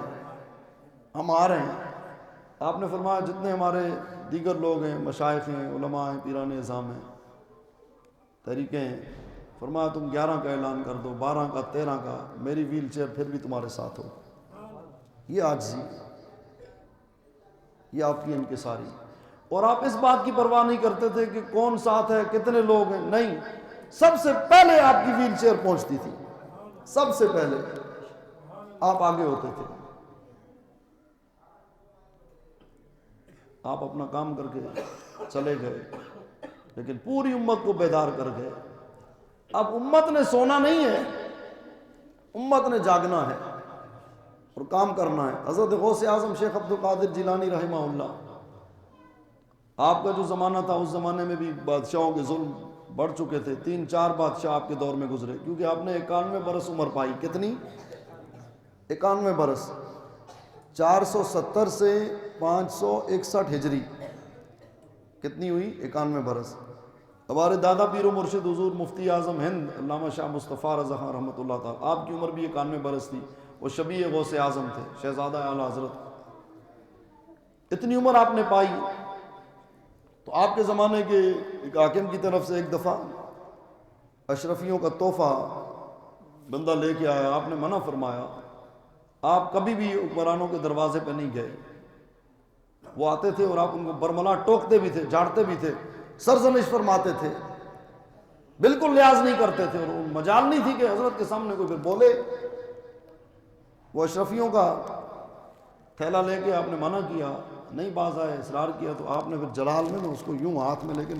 ہم آ رہے ہیں. آپ نے فرمایا جتنے ہمارے دیگر لوگ ہیں، مشائخ ہیں، علماء ہیں، پیران اعظام ہیں، طریقے ہیں، فرمایا تم 11 کا اعلان کر دو، 12 کا، 13 کا، میری ویل چیئر پھر بھی تمہارے ساتھ ہو. یہ عاجزی، یہ آپ کی انکساری. اور آپ اس بات کی پرواہ نہیں کرتے تھے کہ کون ساتھ ہے، کتنے لوگ ہیں، نہیں، سب سے پہلے آپ کی ویل چیئر پہنچتی تھی، سب سے پہلے آپ آگے ہوتے تھے. آپ اپنا کام کر کے چلے گئے، لیکن پوری امت کو بیدار کر گئے. اب امت نے سونا نہیں ہے، امت نے جاگنا ہے اور کام کرنا ہے. حضرت غوث اعظم شیخ عبد القادر جیلانی رحمہ اللہ، آپ کا جو زمانہ تھا اس زمانے میں بھی بادشاہوں کے ظلم بڑھ چکے تھے. 3-4 بادشاہ آپ کے دور میں گزرے، کیونکہ آپ نے 91 برس عمر پائی. کتنی؟ 91 برس. 470 سے 561 ہجری کتنی ہوئی؟ 91 برس. ہمارے دادا پیر و مرشد حضور مفتی اعظم ہند علامہ شاہ مصطفیٰ رضا خان رحمۃ اللہ تعالیٰ، آپ کی عمر بھی 91 برس تھی، وہ شبیہ غوث اعظم تھے، شہزادہ اعلیٰ حضرت. اتنی عمر آپ نے پائی. تو آپ کے زمانے کے ایک حاکم کی طرف سے ایک دفعہ اشرفیوں کا تحفہ بندہ لے کے آیا، آپ نے منع فرمایا. آپ کبھی بھی حکمرانوں کے دروازے پہ نہیں گئے. وہ آتے تھے اور آپ ان کو برملا ٹوکتے بھی تھے، جھاڑتے بھی تھے، سرزنش فرماتے تھے، بالکل لحاظ نہیں کرتے تھے، اور مجال نہیں تھی کہ حضرت کے سامنے کوئی پھر بولے. وہ اشرفیوں کا تھیلا لے کے آپ نے منع کیا، نہیں باز آئے، اصرار کیا، تو آپ نے پھر جلال میں اس کو یوں ہاتھ میں لے کے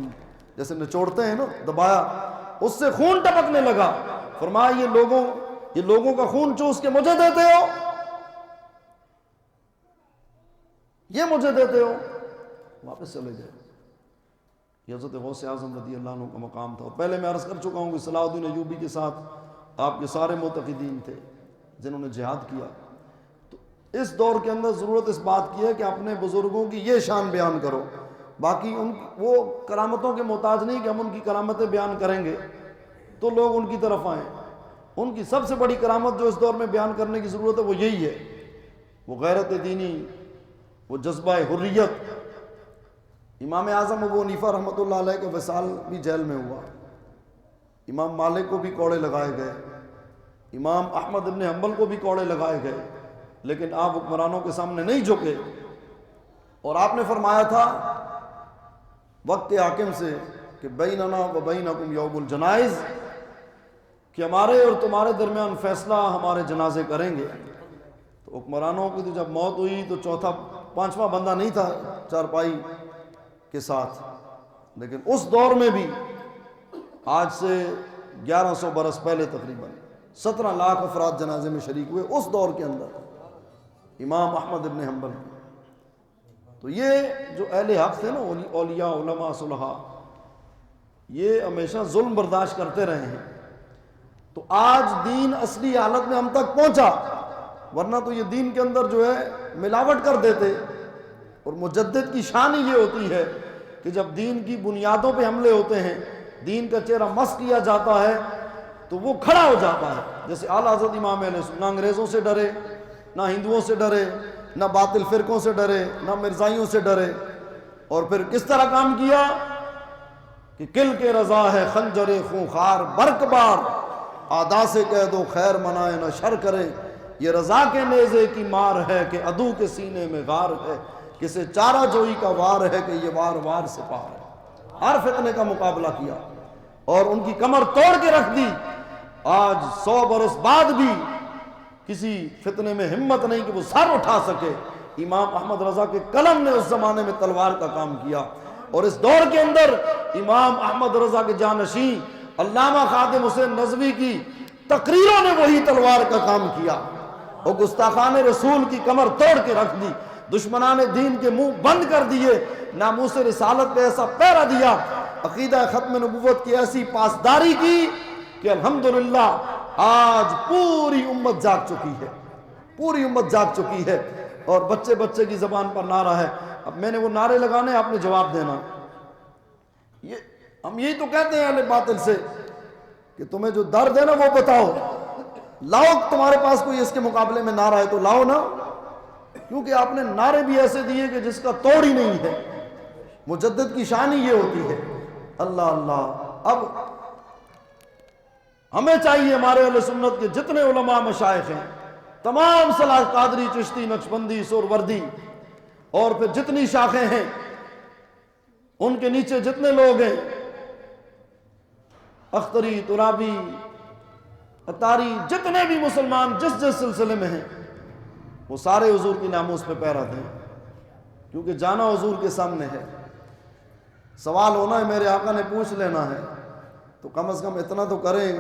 جیسے نچوڑتے ہیں نا، دبایا، اس سے خون ٹپکنے لگا. فرمایا یہ لوگوں کا خون چوس کے مجھے دیتے ہو، یہ مجھے دیتے ہو. واپس چلے گئے. یہ حضرت غوث اعظم رضی اللہ عنہ کا مقام تھا. اور پہلے میں عرض کر چکا ہوں کہ صلاح الدین ایوبی کے ساتھ آپ کے سارے معتقدین تھے جنہوں نے جہاد کیا. تو اس دور کے اندر ضرورت اس بات کی ہے کہ اپنے بزرگوں کی یہ شان بیان کرو. باقی وہ کرامتوں کے محتاج نہیں کہ ہم ان کی کرامتیں بیان کریں گے تو لوگ ان کی طرف آئیں. ان کی سب سے بڑی کرامت جو اس دور میں بیان کرنے کی ضرورت ہے وہ یہی ہے، وہ غیرت دینی، وہ جذبہ حریت. امام اعظم ابو حنیفہ رحمۃ اللہ علیہ کا وصال بھی جیل میں ہوا، امام مالک کو بھی کوڑے لگائے گئے، امام احمد ابن حنبل کو بھی کوڑے لگائے گئے، لیکن آپ حکمرانوں کے سامنے نہیں جھکے. اور آپ نے فرمایا تھا وقت حاکم سے کہ بیننا و بینکم یوم الجنائز، کہ ہمارے اور تمہارے درمیان فیصلہ ہمارے جنازے کریں گے. تو حکمرانوں کی تو جب موت ہوئی تو چوتھا پانچواں بندہ نہیں تھا چارپائی کے ساتھ، لیکن اس دور میں بھی آج سے 1100 برس پہلے تقریباً 17 لاکھ افراد جنازے میں شریک ہوئے اس دور کے اندر امام احمد ابن حنبل. تو یہ جو اہل حق تھے نا، اولیاء، علماء، صلحاء، یہ ہمیشہ ظلم برداشت کرتے رہے ہیں. تو آج دین اصلی حالت میں ہم تک پہنچا، ورنہ تو یہ دین کے اندر جو ہے ملاوٹ کر دیتے. اور مجدد کی شان ہی یہ ہوتی ہے کہ جب دین کی بنیادوں پہ حملے ہوتے ہیں، دین کا چہرہ مس کیا جاتا ہے تو وہ کھڑا ہو جاتا ہے. جیسے اعلیٰ حضرت امام اہل سنت نہ انگریزوں سے ڈرے، نہ ہندوؤں سے ڈرے، نہ باطل فرقوں سے ڈرے، نہ مرزائیوں سے ڈرے. اور پھر کس طرح کام کیا کہ کل کے رضا ہے خنجر خونخوار برق بار، آدا سے کہہ دو خیر منائے نہ شر کرے، یہ رضا کے نیزے کی مار ہے کہ عدو کے سینے میں غار ہے. کسے چارہ جوئی کا وار ہے کہ یہ وار وار سے پار ہے. ہر فتنے کا مقابلہ کیا اور ان کی کمر توڑ کے رکھ دی. آج 100 برس بعد بھی کسی فتنے میں ہمت نہیں کہ وہ سر اٹھا سکے. امام احمد رضا کے قلم نے اس زمانے میں تلوار کا کام کیا، اور اس دور کے اندر امام احمد رضا کے جانشین علامہ خادم حسین نظوی کی تقریروں نے وہی تلوار کا کام کیا. اور گستاخان رسول کی کمر توڑ کے رکھ دی، دشمنان دین کے منہ بند کر دیے، ناموس رسالت پہ ایسا پہرا دیا، عقیدہ ختم نبوت کی ایسی پاسداری کی کہ الحمدللہ آج پوری امت جاگ چکی ہے، پوری امت جاگ چکی ہے. اور بچے بچے کی زبان پر نعرہ ہے. اب میں نے وہ نعرے لگانے، آپ نے جواب دینا. ہم یہی تو کہتے ہیں اہل باطل سے کہ تمہیں جو درد ہے نا وہ بتاؤ، لاؤ تمہارے پاس کوئی اس کے مقابلے میں نعرہ ہے تو لاؤ نا، کیونکہ آپ نے نعرے بھی ایسے دیے کہ جس کا توڑ ہی نہیں ہے. مجدد کی شان ہی یہ ہوتی ہے. اللہ اللہ. اب ہمیں چاہیے ہمارے اہل سنت کے جتنے علماء مشائخ ہیں، تمام صلاح قادری چشتی نقشبندی سہروردی اور پھر جتنی شاخیں ہیں ان کے نیچے جتنے لوگ ہیں، اختری، ترابی، اتاری، جتنے بھی مسلمان جس جس سلسلے میں ہیں، وہ سارے حضور کی ناموس پہ پیرا تھے، کیونکہ جانا حضور کے سامنے ہے. سوال ہونا ہے، میرے آقا نے پوچھ لینا ہے، تو کم از کم اتنا تو کریں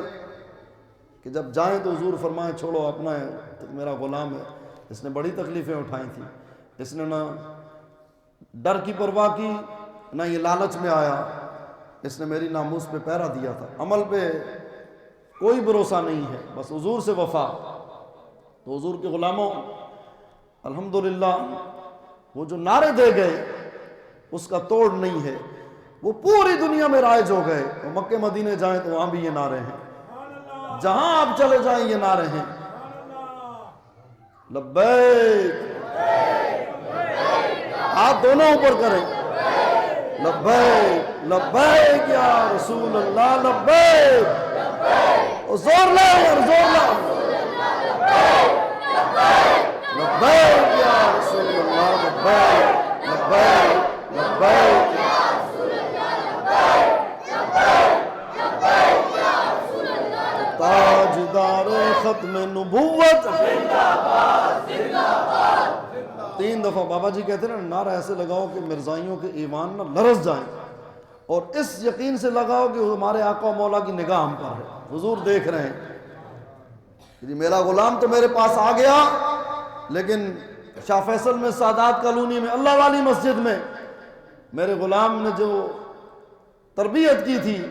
کہ جب جائیں تو حضور فرمائیں چھوڑو اپنا ہے، تو میرا غلام ہے، اس نے بڑی تکلیفیں اٹھائی تھی، اس نے نہ ڈر کی پرواہ کی، نہ یہ لالچ میں آیا، اس نے میری ناموس پہ پیرا دیا تھا. عمل پہ کوئی بھروسہ نہیں ہے، بس حضور سے وفا. تو حضور کے غلاموں الحمدللہ وہ جو نعرے دے گئے اس کا توڑ نہیں ہے، وہ پوری دنیا میں رائج ہو گئے. وہ مکے مدینے جائیں تو وہاں بھی یہ نعرے ہیں، جہاں آپ چلے جائیں یہ نعرے ہیں. لبیک، آپ دونوں اوپر کریں، لبیک لبیک یا رسول اللہ، لبیک، زور لا یار، زور لا، لبیک یا رسول اللہ، لبیک لبیک لبیک. تاجدار ختم نبوت، 3 دفعہ بابا جی کہتے ہیں نا، نعرہ ایسے لگاؤ کہ مرزائیوں کے ایمان نہ لرز جائیں، اور اس یقین سے لگاؤ کہ ہمارے آقا و مولا کی نگاہ ہم پر ہے، حضور دیکھ رہے ہیں. جی میرا غلام تو میرے پاس آ گیا، لیکن شاہ فیصل میں، سادات کالونی میں، اللہ والی مسجد میں میرے غلام نے جو تربیت کی تھی،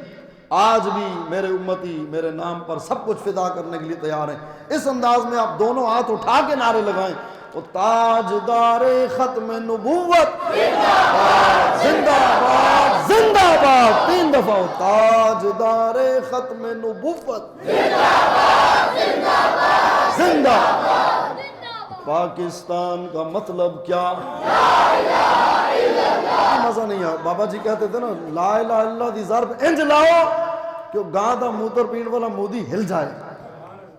آج بھی میرے امتی میرے نام پر سب کچھ فدا کرنے کے لیے تیار ہیں. اس انداز میں آپ دونوں ہاتھ اٹھا کے نعرے لگائیں، وہ تاجدار ختم نبوت زندہ باد، زندہ باد. 3 دفعہ تاجدار ختم نبوت زندہ. پاکستان کا مطلب کیا؟ مزہ نہیں ہے. بابا جی کہتے تھے نا، لا الہ الا اللہ دی ضرب انج لاؤ کہ گاں دا موتر پین والا مودی ہل جائے.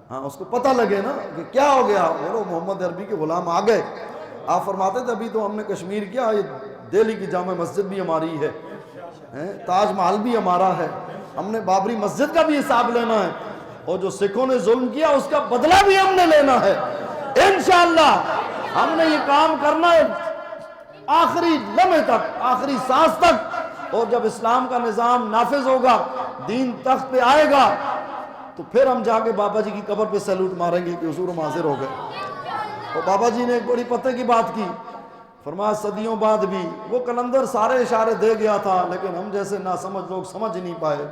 ہاں اس کو پتہ لگے نا کہ کیا ہو گیا. بولو محمد عربی کے غلام آ گئے. آپ فرماتے تھے ابھی تو ہم نے کشمیر کیا، یہ دہلی کی جامع مسجد بھی ہماری ہے، تاج محل بھی ہمارا ہے، ہم نے بابری مسجد کا بھی حساب لینا ہے، اور جو سکھوں نے ظلم کیا اس کا بدلہ بھی ہم نے لینا ہے. انشاءاللہ ہم نے یہ کام کرنا ہے آخری لمحے تک، آخری سانس تک. اور جب اسلام کا نظام نافذ ہوگا، دین تخت پہ آئے گا، تو پھر ہم جا کے بابا جی کی قبر پہ سیلوٹ ماریں گے کہ حضور ہم حاضر ہو گئے. اور بابا جی نے ایک بڑی پتے کی بات کی، فرمایا صدیوں بعد بھی وہ کلندر سارے اشارے دے گیا تھا، لیکن ہم جیسے ناسمجھ لوگ سمجھ نہیں پائے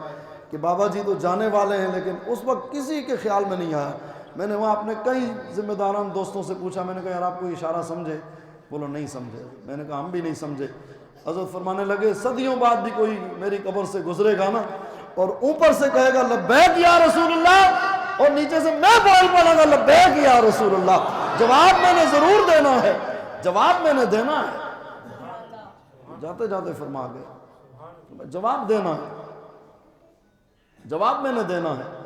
کہ بابا جی تو جانے والے ہیں. لیکن اس وقت کسی کے خیال میں نہیں آیا. میں نے وہاں اپنے کئی ذمہ داران دوستوں سے پوچھا، میں نے کہا یار آپ کوئی اشارہ سمجھے؟ بولو نہیں سمجھے. میں نے کہا ہم بھی نہیں سمجھے. حضرت فرمانے لگے صدیوں بعد بھی کوئی میری قبر سے گزرے گا نا اور اوپر سے کہے گا لبیک یا رسول اللہ، اور نیچے سے میں بول پڑا گا لبیک یا رسول اللہ، جواب میں نے ضرور دینا ہے، جواب میں نے دینا ہے. جاتے جاتے فرما گئے جواب دینا ہے، جواب میں نے دینا ہے.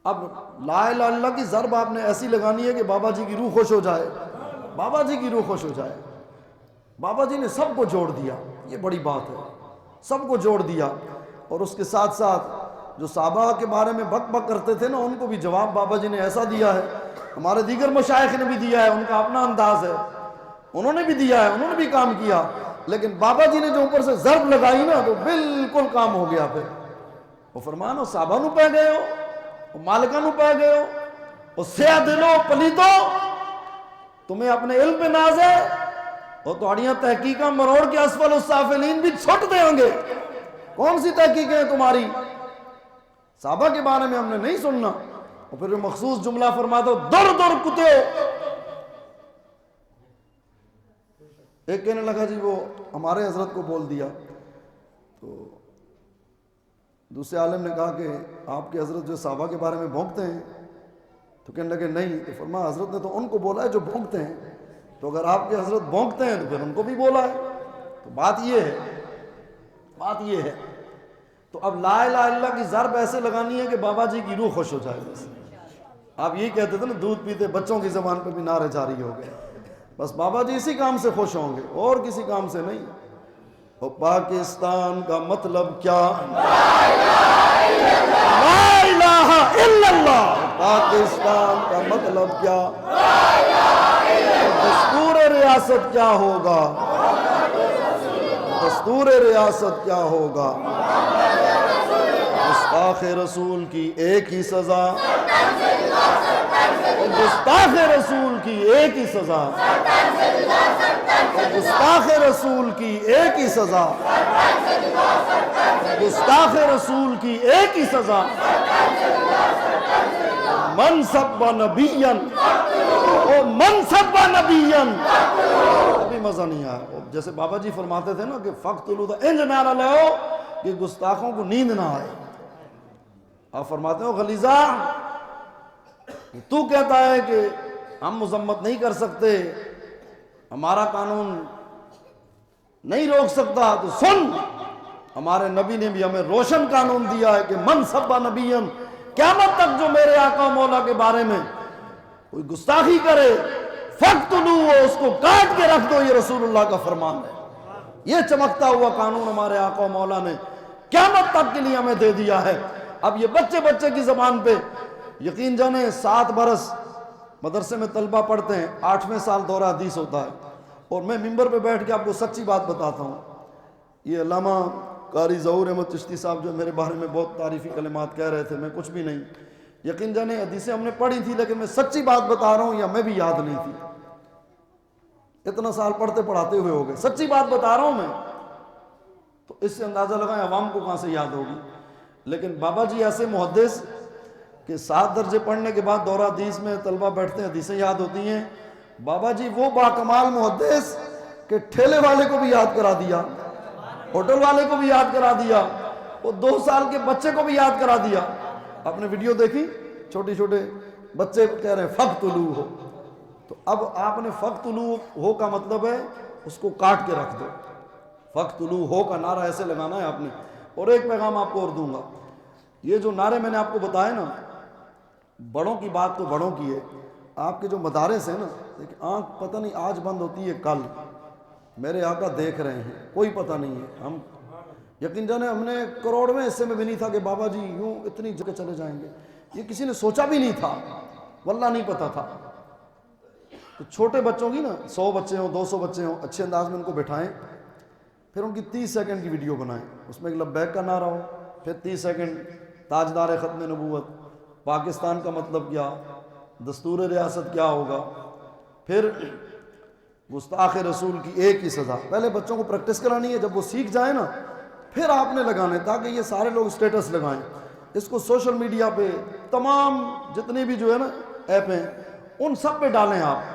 اب لا الہ الا اللہ کی ضرب آپ نے ایسی لگانی ہے کہ بابا جی کی روح خوش ہو جائے. بابا جی کی روح خوش ہو جائے. بابا جی نے سب کو جوڑ دیا, یہ بڑی بات ہے, سب کو جوڑ دیا. اور اس کے ساتھ ساتھ جو صحابہ کے بارے میں بک بک کرتے تھے نا, ان کو بھی جواب بابا جی نے ایسا دیا ہے, ہمارے دیگر مشائخ نے بھی دیا ہے, ان کا اپنا انداز ہے, انہوں نے بھی دیا ہے, انہوں نے بھی کام کیا, لیکن بابا جی نے جو اوپر سے ضرب لگائی نا تو بالکل کام ہو گیا. پھر وہ فرمانا صحابہ نو پہ گئے ہو, وہ مالکہ نو پہ گئے ہو, وہ سیاہ دلو پلیتو, تمہیں اپنے علم پہ ناز ہے, اور توڑیاں تحقیقاں مروڑ کے اسفل السافلین بھی چھٹ دیں گے. کون سی تحقیقیں ہیں تمہاری؟ صحابہ کے بارے میں ہم نے نہیں سننا. اور پھر مخصوص جملہ فرما دو, در در کتے. ایک کہنے لگا جی وہ ہمارے حضرت کو بول دیا. تو دوسرے عالم نے کہا کہ آپ کے حضرت جو صحابہ کے بارے میں بھونکتے ہیں. تو کہنے لگے نہیں. تو فرمایا حضرت نے تو ان کو بولا ہے جو بھونکتے ہیں, تو اگر آپ کے حضرت بھونکتے ہیں تو پھر ان کو بھی بولا ہے. تو بات یہ ہے. تو اب لا الہ الا اللہ کی ضرب ایسے لگانی ہے کہ بابا جی کی روح خوش ہو جائے. بس آپ یہی کہتے تھے نا, دودھ پیتے بچوں کی زبان پہ بھی نعرے جاری ہو گئے. بس بابا جی اسی کام سے خوش ہوں گے, اور کسی کام سے نہیں. اور پاکستان کا مطلب کیا؟ لا الہ الا اللہ. پاکستان کا مطلب کیا؟ دستور ریاست کیا ہوگا؟ دستور ریاست کیا ہوگا؟ گستاخ رسول کی ایک ہی سزا, گستاخ رسول کی ایک ہی سزا, گستاخ رسول کی ایک ہی سزا, گستاخ رسول کی ایک ہی سزا. من سب نبیًا او من سب نبیًا. ابھی مزہ نہیں آیا. جیسے بابا جی فرماتے تھے نا کہ فقتلوا تو انج نعرہ لو کہ گستاخوں کو نیند نہ آئے. آپ فرماتے ہو غلیظہ, تو کہتا ہے کہ ہم مذمت نہیں کر سکتے, ہمارا قانون نہیں روک سکتا, تو سن, ہمارے نبی نے بھی ہمیں روشن قانون دیا ہے کہ من سب نبیًا, قیامت تک جو میرے آقا مولا کے بارے میں کوئی گستاخی کرے فقتلوہ, اس کو کاٹ کے رکھ دو. یہ رسول اللہ کا فرمان ہے. یہ چمکتا ہوا قانون ہمارے آقا مولا نے قیامت تک کے لیے ہمیں دے دیا ہے. اب یہ بچے کی زبان پہ یقین جانے 7 برس مدرسے میں طلبہ پڑھتے ہیں, 8ویں سال دورہ حدیث ہوتا ہے, اور میں ممبر پہ بیٹھ کے آپ کو سچی بات بتاتا ہوں. یہ علامہ قاری ظہور احمد چشتی صاحب جو میرے بارے میں بہت تعریفی کلمات کہہ رہے تھے, میں کچھ بھی نہیں, یقین جانے حدیثیں ہم نے پڑھی تھی, لیکن میں سچی بات بتا رہا ہوں, یا میں بھی یاد نہیں تھی. اتنا سال پڑھتے پڑھاتے ہوئے ہو گئے, سچی بات بتا رہا ہوں میں. تو اس سے اندازہ لگائیں عوام کو کہاں سے یاد ہوگی. لیکن بابا جی ایسے محدث کہ 7 درجے پڑھنے کے بعد دورہ حدیث میں طلبہ بیٹھتے ہیں, حدیثیں یاد ہوتی ہیں. بابا جی وہ باکمال محدث کہ ٹھیلے والے کو بھی یاد کرا دیا, ہوٹل والے کو بھی یاد کرا دیا, وہ 2 سال کے بچے کو بھی یاد کرا دیا. آپ نے ویڈیو دیکھی, چھوٹے چھوٹے بچے کہہ رہے ہیں فقتلوہ ہو. تو اب آپ نے فقتلوہ ہو کا مطلب ہے اس کو کاٹ کے رکھ دو. فقتلوہ ہو کا نعرہ ایسے لگانا ہے آپ نے. اور ایک پیغام آپ کو اور دوں گا, یہ جو نعرے میں نے آپ کو بتائے نا, بڑوں کی بات تو بڑوں کی ہے. آپ کے جو مدارس ہیں نا, دیکھیں آنکھ پتہ نہیں آج بند ہوتی ہے کل, میرے آقا دیکھ رہے ہیں, کوئی پتہ نہیں ہے. ہم یقین جانے ہم نے کروڑویں حصے میں بھی نہیں تھا کہ بابا جی یوں اتنی جگہ چلے جائیں گے, یہ کسی نے سوچا بھی نہیں تھا, واللہ نہیں پتہ تھا. تو چھوٹے بچوں کی نا 100 بچے ہوں 200 بچے ہوں, اچھے انداز میں ان کو بٹھائیں, پھر ان کی 30 سیکنڈ کی ویڈیو بنائیں, اس میں ایک لبیک کا نعرہ ہو, پھر 30 سیکنڈ تاجدار ختم نبوت, پاکستان کا مطلب کیا, دستور ریاست کیا ہوگا, پھر گستاخ رسول کی ایک ہی سزا. پہلے بچوں کو پریکٹس کرانی ہے, جب وہ سیکھ جائیں نا پھر آپ نے لگانے, تاکہ یہ سارے لوگ اسٹیٹس لگائیں, اس کو سوشل میڈیا پہ تمام جتنی بھی جو ہے نا ایپ ہیں ان سب پہ ڈالیں آپ.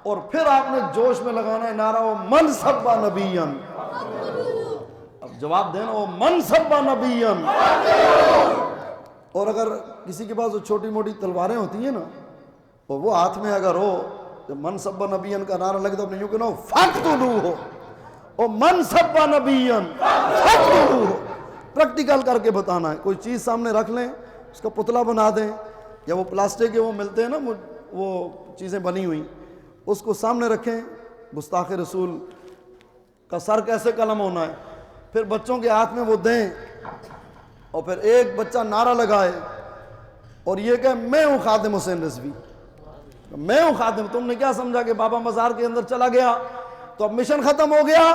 اور پھر آپ نے جوش میں لگانا ہے نعرہ وہ من سب نبیًا. اب جواب دینا وہ من سب نبیًا. اور اگر کسی کے پاس وہ چھوٹی موٹی تلواریں ہوتی ہیں نا, اور وہ ہاتھ میں اگر ہو, جب من سب نبیًا کا نعرہ لگے تو اپنے یوں کہنا فقتلوہ ہو, اور من سب نبیًا فقتلوہ ہو. پریکٹیکل کر کے بتانا ہے. کوئی چیز سامنے رکھ لیں, اس کا پتلا بنا دیں, یا وہ پلاسٹک کے وہ ملتے ہیں نا وہ چیزیں بنی ہوئی, اس کو سامنے رکھیں، گستاخ رسول کا سر کیسے قلم ہونا ہے، پھر بچوں کے ہاتھ میں وہ دیں، اور پھر ایک بچہ نعرہ لگائے اور یہ کہ میں ہوں خادم حسین رضوی، میں ہوں خادم۔ تم نے کیا سمجھا کہ بابا مزار کے اندر چلا گیا تو اب مشن ختم ہو گیا؟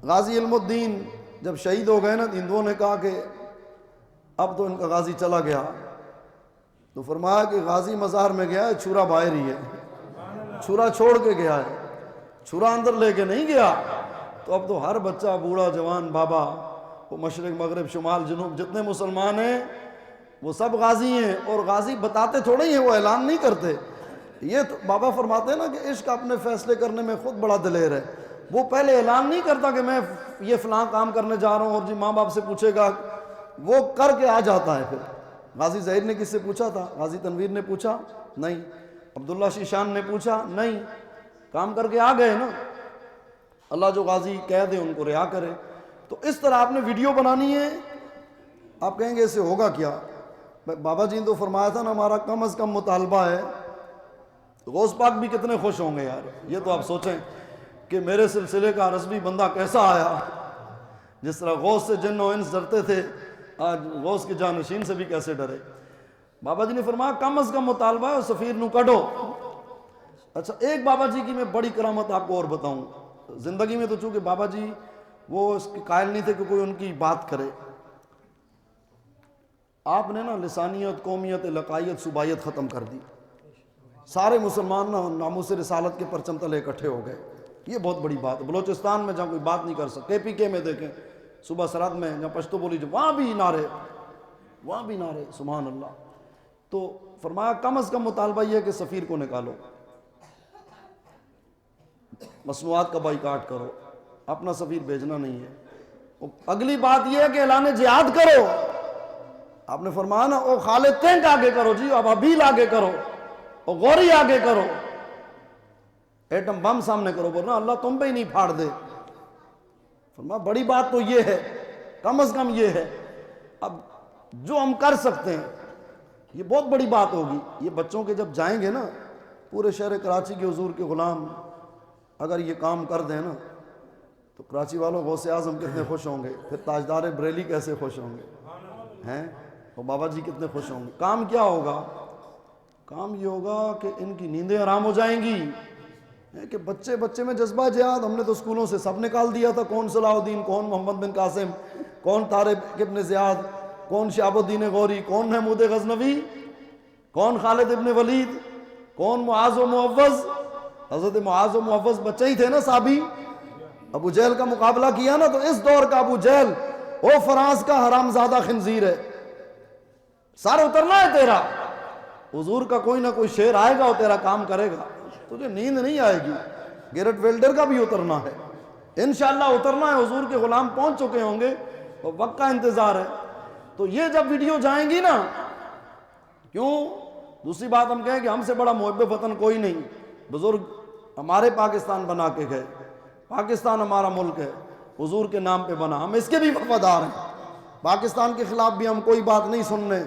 غازی علم الدین جب شہید ہو گئے نا، ہندوؤں نے کہا کہ اب تو ان کا غازی چلا گیا، تو فرمایا کہ غازی مزار میں گیا ہے، چھرا باہر ہی ہے، چھرا چھوڑ کے گیا ہے، چھرا اندر لے کے نہیں گیا۔ تو اب تو ہر بچہ، بوڑھا، جوان، بابا، وہ مشرق، مغرب، شمال، جنوب، جتنے مسلمان ہیں وہ سب غازی ہیں، اور غازی بتاتے تھوڑے ہی ہیں، وہ اعلان نہیں کرتے۔ یہ تو بابا فرماتے ہیں نا کہ عشق اپنے فیصلے کرنے میں خود بڑا دلیر ہے، وہ پہلے اعلان نہیں کرتا کہ میں یہ فلاں کام کرنے جا رہا ہوں اور جی ماں باپ سے پوچھے گا، وہ کر کے آ جاتا ہے۔ پھر غازی ظہیر نے کس سے پوچھا تھا؟ غازی تنویر نے پوچھا نہیں، عبداللہ شیشان نے پوچھا نہیں، کام کر کے آ گئے نا۔ اللہ جو غازی کہہ دے ان کو رہا کرے۔ تو اس طرح آپ نے ویڈیو بنانی ہے۔ آپ کہیں گے اس سے ہوگا کیا؟ بابا جی نے تو فرمایا تھا نا ہمارا کم از کم مطالبہ ہے، غوث پاک بھی کتنے خوش ہوں گے یار۔ یہ تو آپ سوچیں کہ میرے سلسلے کا رسمی بندہ کیسا آیا، جس طرح غوث سے جن و انس ڈرتے تھے، آج غوث کے جانشین سے بھی کیسے ڈرے۔ بابا جی نے فرمایا کم از کم مطالبہ ہے اور سفیر نو کڈو۔ اچھا، ایک بابا جی کی میں بڑی کرامت آپ کو اور بتاؤں۔ زندگی میں تو چونکہ بابا جی وہ اس کے قائل نہیں تھے کہ کوئی ان کی بات کرے۔ آپ نے نا لسانیت، قومیت، لقائیت، صوبائیت ختم کر دی۔ سارے مسلمان نا ناموس رسالت کے پرچم تلے اکٹھے ہو گئے۔ یہ بہت بڑی بات ہے۔ بلوچستان میں جہاں کوئی بات نہیں کر سکتے، PK میں دیکھیں، صوبہ سرحد میں جہاں پشتو بولی جو، وہاں بھی نعرے، وہاں بھی نعرے، سبحان اللہ۔ تو فرمایا کم از کم مطالبہ یہ ہے کہ سفیر کو نکالو، مصنوعات کا بائیکاٹ کرو، اپنا سفیر بھیجنا نہیں ہے۔ اگلی بات یہ ہے کہ اعلان جہاد کرو۔ آپ نے فرمایا نا او خالد ٹینک آگے کرو جی، اب ابیل آگے کرو، او غوری آگے کرو، ایٹم بم سامنے کرو، ورنہ اللہ تم پہ ہی نہیں پھاڑ دے۔ فرمایا بڑی بات تو یہ ہے، کم از کم یہ ہے۔ اب جو ہم کر سکتے ہیں یہ بہت بڑی بات ہوگی۔ یہ بچوں کے جب جائیں گے نا، پورے شہر کراچی کے حضور کے غلام اگر یہ کام کر دیں نا، تو کراچی والوں غوث اعظم کتنے خوش ہوں گے، پھر تاجدار بریلی کیسے خوش ہوں گے ہیں، اور بابا جی کتنے خوش ہوں گے۔ کام کیا ہوگا؟ کام یہ ہوگا کہ ان کی نیندیں آرام ہو جائیں گی، کہ بچے میں جذبہ جہاد۔ ہم نے تو اسکولوں سے سب نکال دیا تھا، کون صلاح الدین، کون محمد بن قاسم، کون طارق ابن زیاد، کون شہاب الدین غوری، کون محمود غزنوی، کون خالد ابن ولید، کون معاذ و معوذ۔ حضرت معاذ و معوذ بچے ہی تھے نا صحابی۔ ابو جہل کا مقابلہ کیا نا، تو اس دور کا ابو جہل وہ فرانس کا حرامزادہ خنزیر ہے، سر اترنا ہے تیرا۔ حضور کا کوئی نہ کوئی شعر آئے گا اور تیرا کام کرے گا، تجھے نیند نہیں آئے گی۔ گیرٹ ویلڈر کا بھی اترنا ہے، انشاءاللہ اترنا ہے۔ حضور کے غلام پہنچ چکے ہوں گے، اور وقت کا انتظار ہے۔ تو یہ جب ویڈیو جائیں گی نا، کیوں؟ دوسری بات ہم کہیں کہ ہم سے بڑا محب وطن کوئی نہیں۔ بزرگ ہمارے پاکستان بنا کے گئے، پاکستان ہمارا ملک ہے، حضور کے نام پہ بنا، ہم اس کے بھی وفادار ہیں۔ پاکستان کے خلاف بھی ہم کوئی بات نہیں سننے،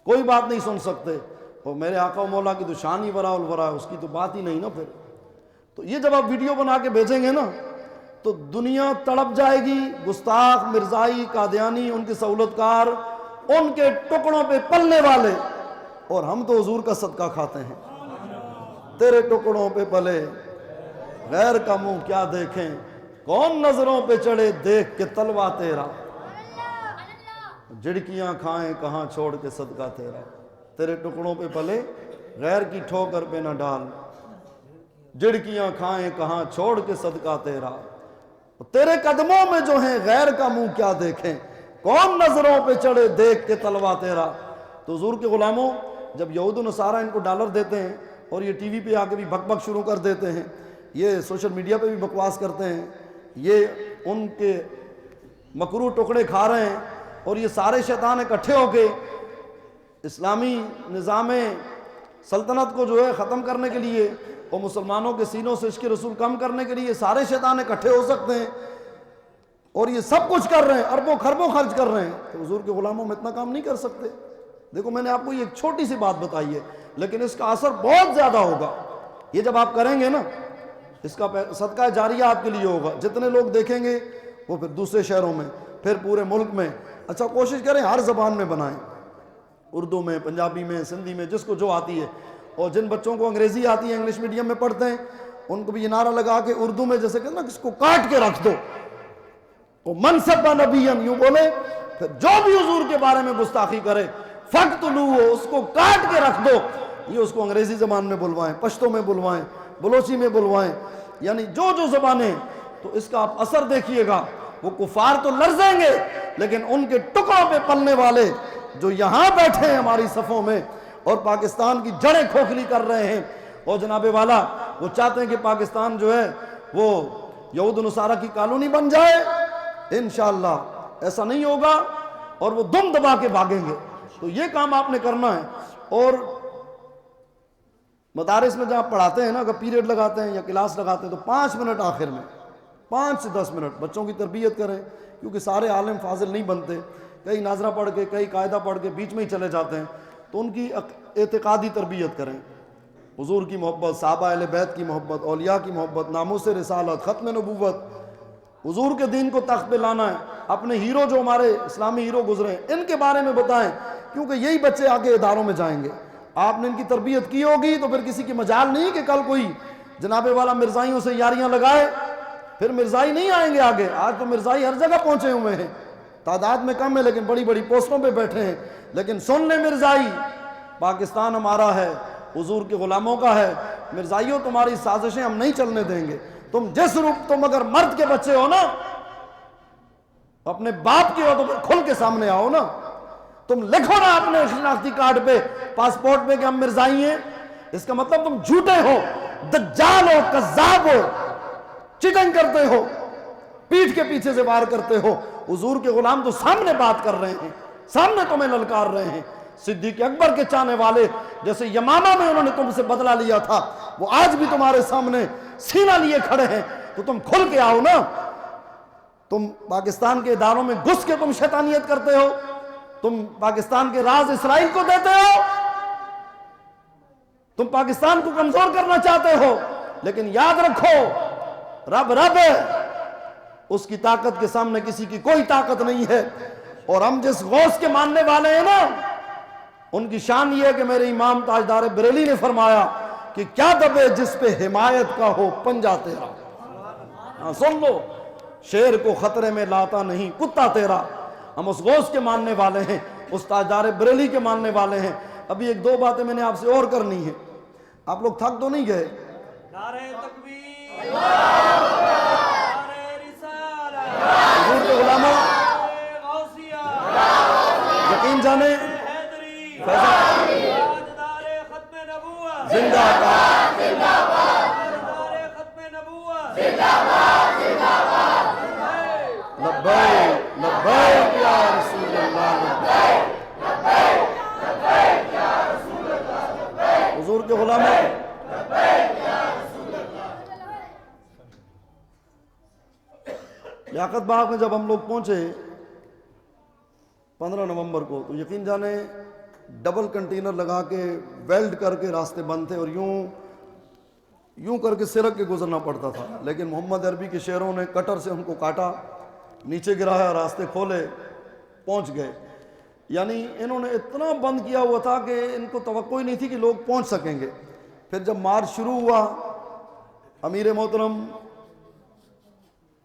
کوئی بات نہیں سن سکتے۔ اور میرے آقا و مولا کی تو شان ہی ورا الورا ہے، اس کی تو بات ہی نہیں نا پھر۔ تو یہ جب آپ ویڈیو بنا کے بھیجیں گے نا، تو دنیا تڑپ جائے گی۔ گستاخ، مرزائی، قادیانی، ان کے سہولت کار، ان کے ٹکڑوں پہ پلنے والے، اور ہم تو حضور کا صدقہ کھاتے ہیں۔ تیرے ٹکڑوں پہ پلے غیر کا منہ کیا دیکھیں، کون نظروں پہ چڑھے دیکھ کے تلوا تیرا، جھڑکیاں کھائیں کہاں چھوڑ کے صدقہ تیرا۔ تیرے ٹکڑوں پہ پلے غیر کی ٹھوکر پہ نہ ڈال، جھڑکیاں کھائیں کہاں چھوڑ کے صدقہ تیرا۔ تیرے قدموں میں جو ہیں غیر کا منہ کیا دیکھیں، کون نظروں پہ چڑھے دیکھ کے تلوا تیرا۔ تو حضور کے غلاموں، جب یہود و نصارہ ان کو ڈالر دیتے ہیں اور یہ ٹی وی پہ آ کے بھی بک بک شروع کر دیتے ہیں، یہ سوشل میڈیا پہ بھی بکواس کرتے ہیں، یہ ان کے مکروہ ٹکڑے کھا رہے ہیں، اور یہ سارے شیطان اکٹھے ہو کے اسلامی نظام سلطنت کو جو ہے ختم کرنے کے لیے اور مسلمانوں کے سینوں سے عشق رسول کم کرنے کے لیے سارے شیطان اکٹھے ہو سکتے ہیں، اور یہ سب کچھ کر رہے ہیں، اربوں خربوں خرچ کر رہے ہیں، تو حضور کے غلاموں میں اتنا کام نہیں کر سکتے۔ دیکھو میں نے آپ کو یہ ایک چھوٹی سی بات بتائی ہے، لیکن اس کا اثر بہت زیادہ ہوگا۔ یہ جب آپ کریں گے نا، اس کا صدقہ جاریہ آپ کے لیے ہوگا. جتنے لوگ دیکھیں گے وہ پھر دوسرے شہروں میں، پھر پورے ملک میں. اچھا کوشش کریں ہر زبان میں بنائیں، اردو میں، پنجابی میں، سندھی میں، جس کو جو آتی ہے. اور جن بچوں کو انگریزی آتی ہے، انگلش میڈیم میں پڑھتے ہیں، ان کو بھی یہ نعرہ لگا کے اردو میں جیسے کہ نا کس کو کاٹ کے رکھ دو، وہ منصب نبیًا یوں بولے، پھر جو بھی حضور کے بارے میں گستاخی کرے فقتلوہ، اس کو کاٹ کے رکھ دو. یہ اس کو انگریزی زبان میں بلوائیں، پشتو میں بلوائیں، بلوچی میں بلوائیں، یعنی جو جو زبانیں. تو اس کا آپ اثر دیکھیے گا. وہ کفار تو لرزیں گے، لیکن ان کے ٹکڑوں پہ پلنے والے جو یہاں بیٹھے ہیں ہماری صفوں میں اور پاکستان کی جڑیں کھوکھلی کر رہے ہیں، اور جناب والا وہ چاہتے ہیں کہ پاکستان جو ہے وہ یہود و نصارہ کی کالونی بن جائے. انشاءاللہ ایسا نہیں ہوگا، اور وہ دم دبا کے بھاگیں گے. تو یہ کام آپ نے کرنا ہے. اور مدارس میں جہاں پڑھاتے ہیں نا، اگر پیریڈ لگاتے ہیں یا کلاس لگاتے ہیں تو 5 منٹ آخر میں، 5 سے 10 منٹ بچوں کی تربیت کریں، کیونکہ سارے عالم فاضل نہیں بنتے. کئی ناظرہ پڑھ کے، کئی قاعدہ پڑھ کے بیچ میں ہی چلے جاتے ہیں. تو ان کی اعتقادی تربیت کریں، حضور کی محبت، صحابہ اہل بیت کی محبت، اولیاء کی محبت، ناموس رسالت، ختم نبوت، حضور کے دین کو تخت پہ لانا ہے. اپنے ہیرو جو ہمارے اسلامی ہیرو گزرے ہیں ان کے بارے میں بتائیں، کیونکہ یہی بچے آگے اداروں میں جائیں گے. آپ نے ان کی تربیت کی ہوگی تو پھر کسی کی مجال نہیں کہ کل کوئی جناب والا مرزائیوں سے یاریاں لگائے. پھر مرزائی نہیں آئیں گے آگے. آج تو مرزائی ہر جگہ پہنچے ہوئے ہیں، تعداد میں کم ہے لیکن بڑی بڑی پوسٹوں پہ بیٹھے ہیں. لیکن سن لیں مرزائی، پاکستان ہمارا ہے، حضور کے غلاموں کا ہے. مرزائیوں تمہاری سازشیں ہم نہیں چلنے دیں گے. تم اگر مرد کے بچے ہو نا، اپنے باپ کے ہو تو کھل کے سامنے آؤ نا. تم لکھو نا اپنے شناختی کارڈ پہ، پاسپورٹ پہ کہ ہم مرزائی ہیں. اس کا مطلب تم جھوٹے ہو، دجال ہو، کذاب ہو، چیٹنگ کرتے ہو، پیٹھ کے پیچھے سے وار کرتے ہو. حضور کے غلام تو سامنے بات کر رہے ہیں، سامنے تمہیں للکار رہے ہیں. صدیق اکبر کے چاہنے والے جیسے یمامہ میں انہوں نے تم سے بدلہ لیا تھا، وہ آج بھی تمہارے سامنے سینہ لیے کھڑے ہیں. تو تم کھل کے آؤ نا. تم پاکستان کے اداروں میں گھس کے تم شیطانیت کرتے ہو، تم پاکستان کے راز اسرائیل کو دیتے ہو، تم پاکستان کو کمزور کرنا چاہتے ہو. لیکن یاد رکھو رب ہے، اس کی طاقت کے سامنے کسی کی کوئی طاقت نہیں ہے. اور ہم جس غوث کے ماننے والے ہیں نا، ان کی شان یہ ہے کہ میرے امام تاجدار بریلی نے فرمایا کہ کیا دبے جس پہ حمایت کا ہو پنجہ تیرا. ہاں سن لو، شیر کو خطرے میں لاتا نہیں کتا تیرا. ہم اس غوث کے ماننے والے ہیں، اس تاجدار بریلی کے ماننے والے ہیں. ابھی 1-2 باتیں میں نے آپ سے اور کرنی ہے. آپ لوگ تھک تو نہیں گئے؟ نعرہ تکبیر، نعرہ رسالت، حضور کے غلاموں غوثیہ، یقین جانیں حیدری، تاجدار ختم نبوت، زندہ باد، تاجدار ختم نبوت، لبیک لبیک یا رسول اللہ، حضور کے غلاموں. لیاقت باغ میں جب ہم لوگ پہنچے 15 نومبر کو، تو یقین جانیں ڈبل کنٹینر لگا کے ویلڈ کر کے راستے بند تھے، اور یوں کر کے سرک کے گزرنا پڑتا تھا. لیکن محمد عربی کے شیروں نے کٹر سے ان کو کاٹا، نیچے گرایا، راستے کھولے، پہنچ گئے. یعنی انہوں نے اتنا بند کیا ہوا تھا کہ ان کو توقع ہی نہیں تھی کہ لوگ پہنچ سکیں گے. پھر جب مارچ شروع ہوا، امیر محترم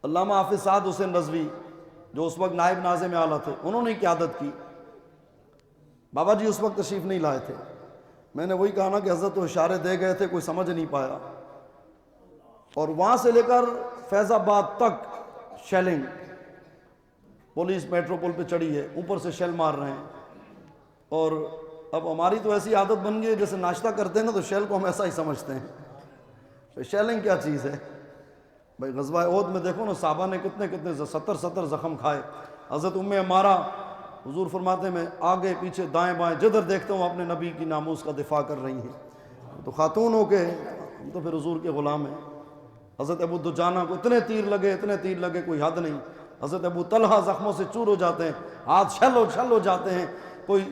علامہ حافظ سعد حسین رضوی جو اس وقت نائب ناظم اعلیٰ تھے، انہوں نے قیادت کی. بابا جی اس وقت تشریف نہیں لائے تھے. میں نے وہی کہا نا کہ حضرت تو اشارے دے گئے تھے، کوئی سمجھ نہیں پایا. اور وہاں سے لے کر فیض آباد تک شیلنگ، پولیس میٹرو پول پہ چڑھی ہے، اوپر سے شیل مار رہے ہیں. اور اب ہماری تو ایسی عادت بن گئی ہے، جیسے ناشتہ کرتے ہیں نا تو شیل کو ہم ایسا ہی سمجھتے ہیں. شیلنگ کیا چیز ہے بھائی؟ غزوہ احد میں دیکھو نا، صحابہ نے کتنے 70 زخم کھائے. حضرت ہمارا حضور فرماتے ہیں میں آگے پیچھے دائیں بائیں جدھر دیکھتا ہوں اپنے نبی کی ناموس کا دفاع کر رہی ہیں. تو خاتون ہو کے ہم تو پھر حضور کے غلام ہیں. حضرت ابو دجانہ کو اتنے تیر لگے کوئی حد نہیں. حضرت ابو طلحہ زخموں سے چور ہو جاتے ہیں، ہاتھ چھل ہو جاتے ہیں. کوئی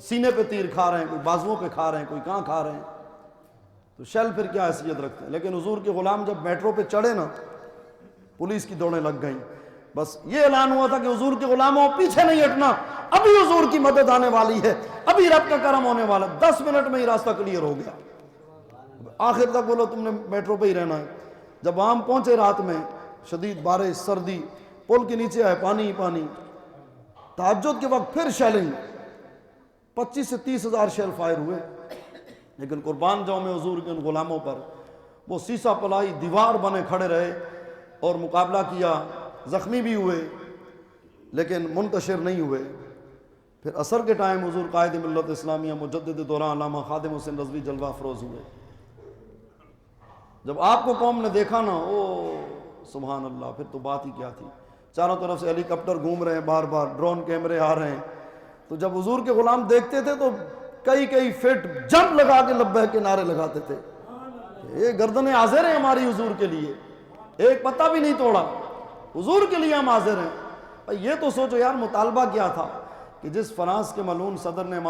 سینے پہ تیر کھا رہے ہیں، کوئی بازوؤں پہ کھا رہے ہیں، کوئی کہاں کھا رہے ہیں. تو شیل پھر کیا حیثیت رکھتے ہیں. لیکن حضور کے غلام جب میٹرو پہ چڑھے نا, پولیس کی دوڑیں لگ گئیں. بس یہ اعلان ہوا تھا کہ حضور کے غلاموں پیچھے نہیں ہٹنا, ابھی حضور کی مدد آنے والی ہے, ابھی رب کا کرم ہونے والا. 10 منٹ میں ہی راستہ کلیئر ہو گیا. آخر تک بولو تم نے میٹرو پہ ہی رہنا ہے. جب وہاں پہنچے رات میں, شدید بارش, سردی, پل کے نیچے آئے پانی ہی پانی. تہجد کے وقت پھر شیلنگ, 25 سے 30 ہزار شیل فائر ہوئے. لیکن قربان جاؤں میں حضور کے ان غلاموں پر, وہ سیسا پلائی دیوار بنے کھڑے رہے اور مقابلہ کیا. زخمی بھی ہوئے لیکن منتشر نہیں ہوئے. پھر عصر کے ٹائم حضور قائد ملت اسلامیہ مجدد دوران علامہ خادم حسین رضوی جلوہ افروز ہوئے. جب آپ کو قوم نے دیکھا نا, او سبحان اللہ, پھر تو بات ہی کیا تھی. چاروں طرف سے ہیلی کاپٹر گھوم رہے ہیں, بار بار ڈرون کیمرے آ رہے ہیں. تو جب حضور کے غلام دیکھتے تھے تو کئی فٹ جمپ لگا کے لبیک کے نعرے لگاتے تھے. یہ گردنیں حاضر ہیں ہماری حضور کے لیے, ایک پتہ بھی نہیں توڑا, حضور کے لیے ہم حاضر ہیں. یہ تو سوچو یار, مطالبہ کیا تھا کہ جس فرانس کے ملعون صدر نے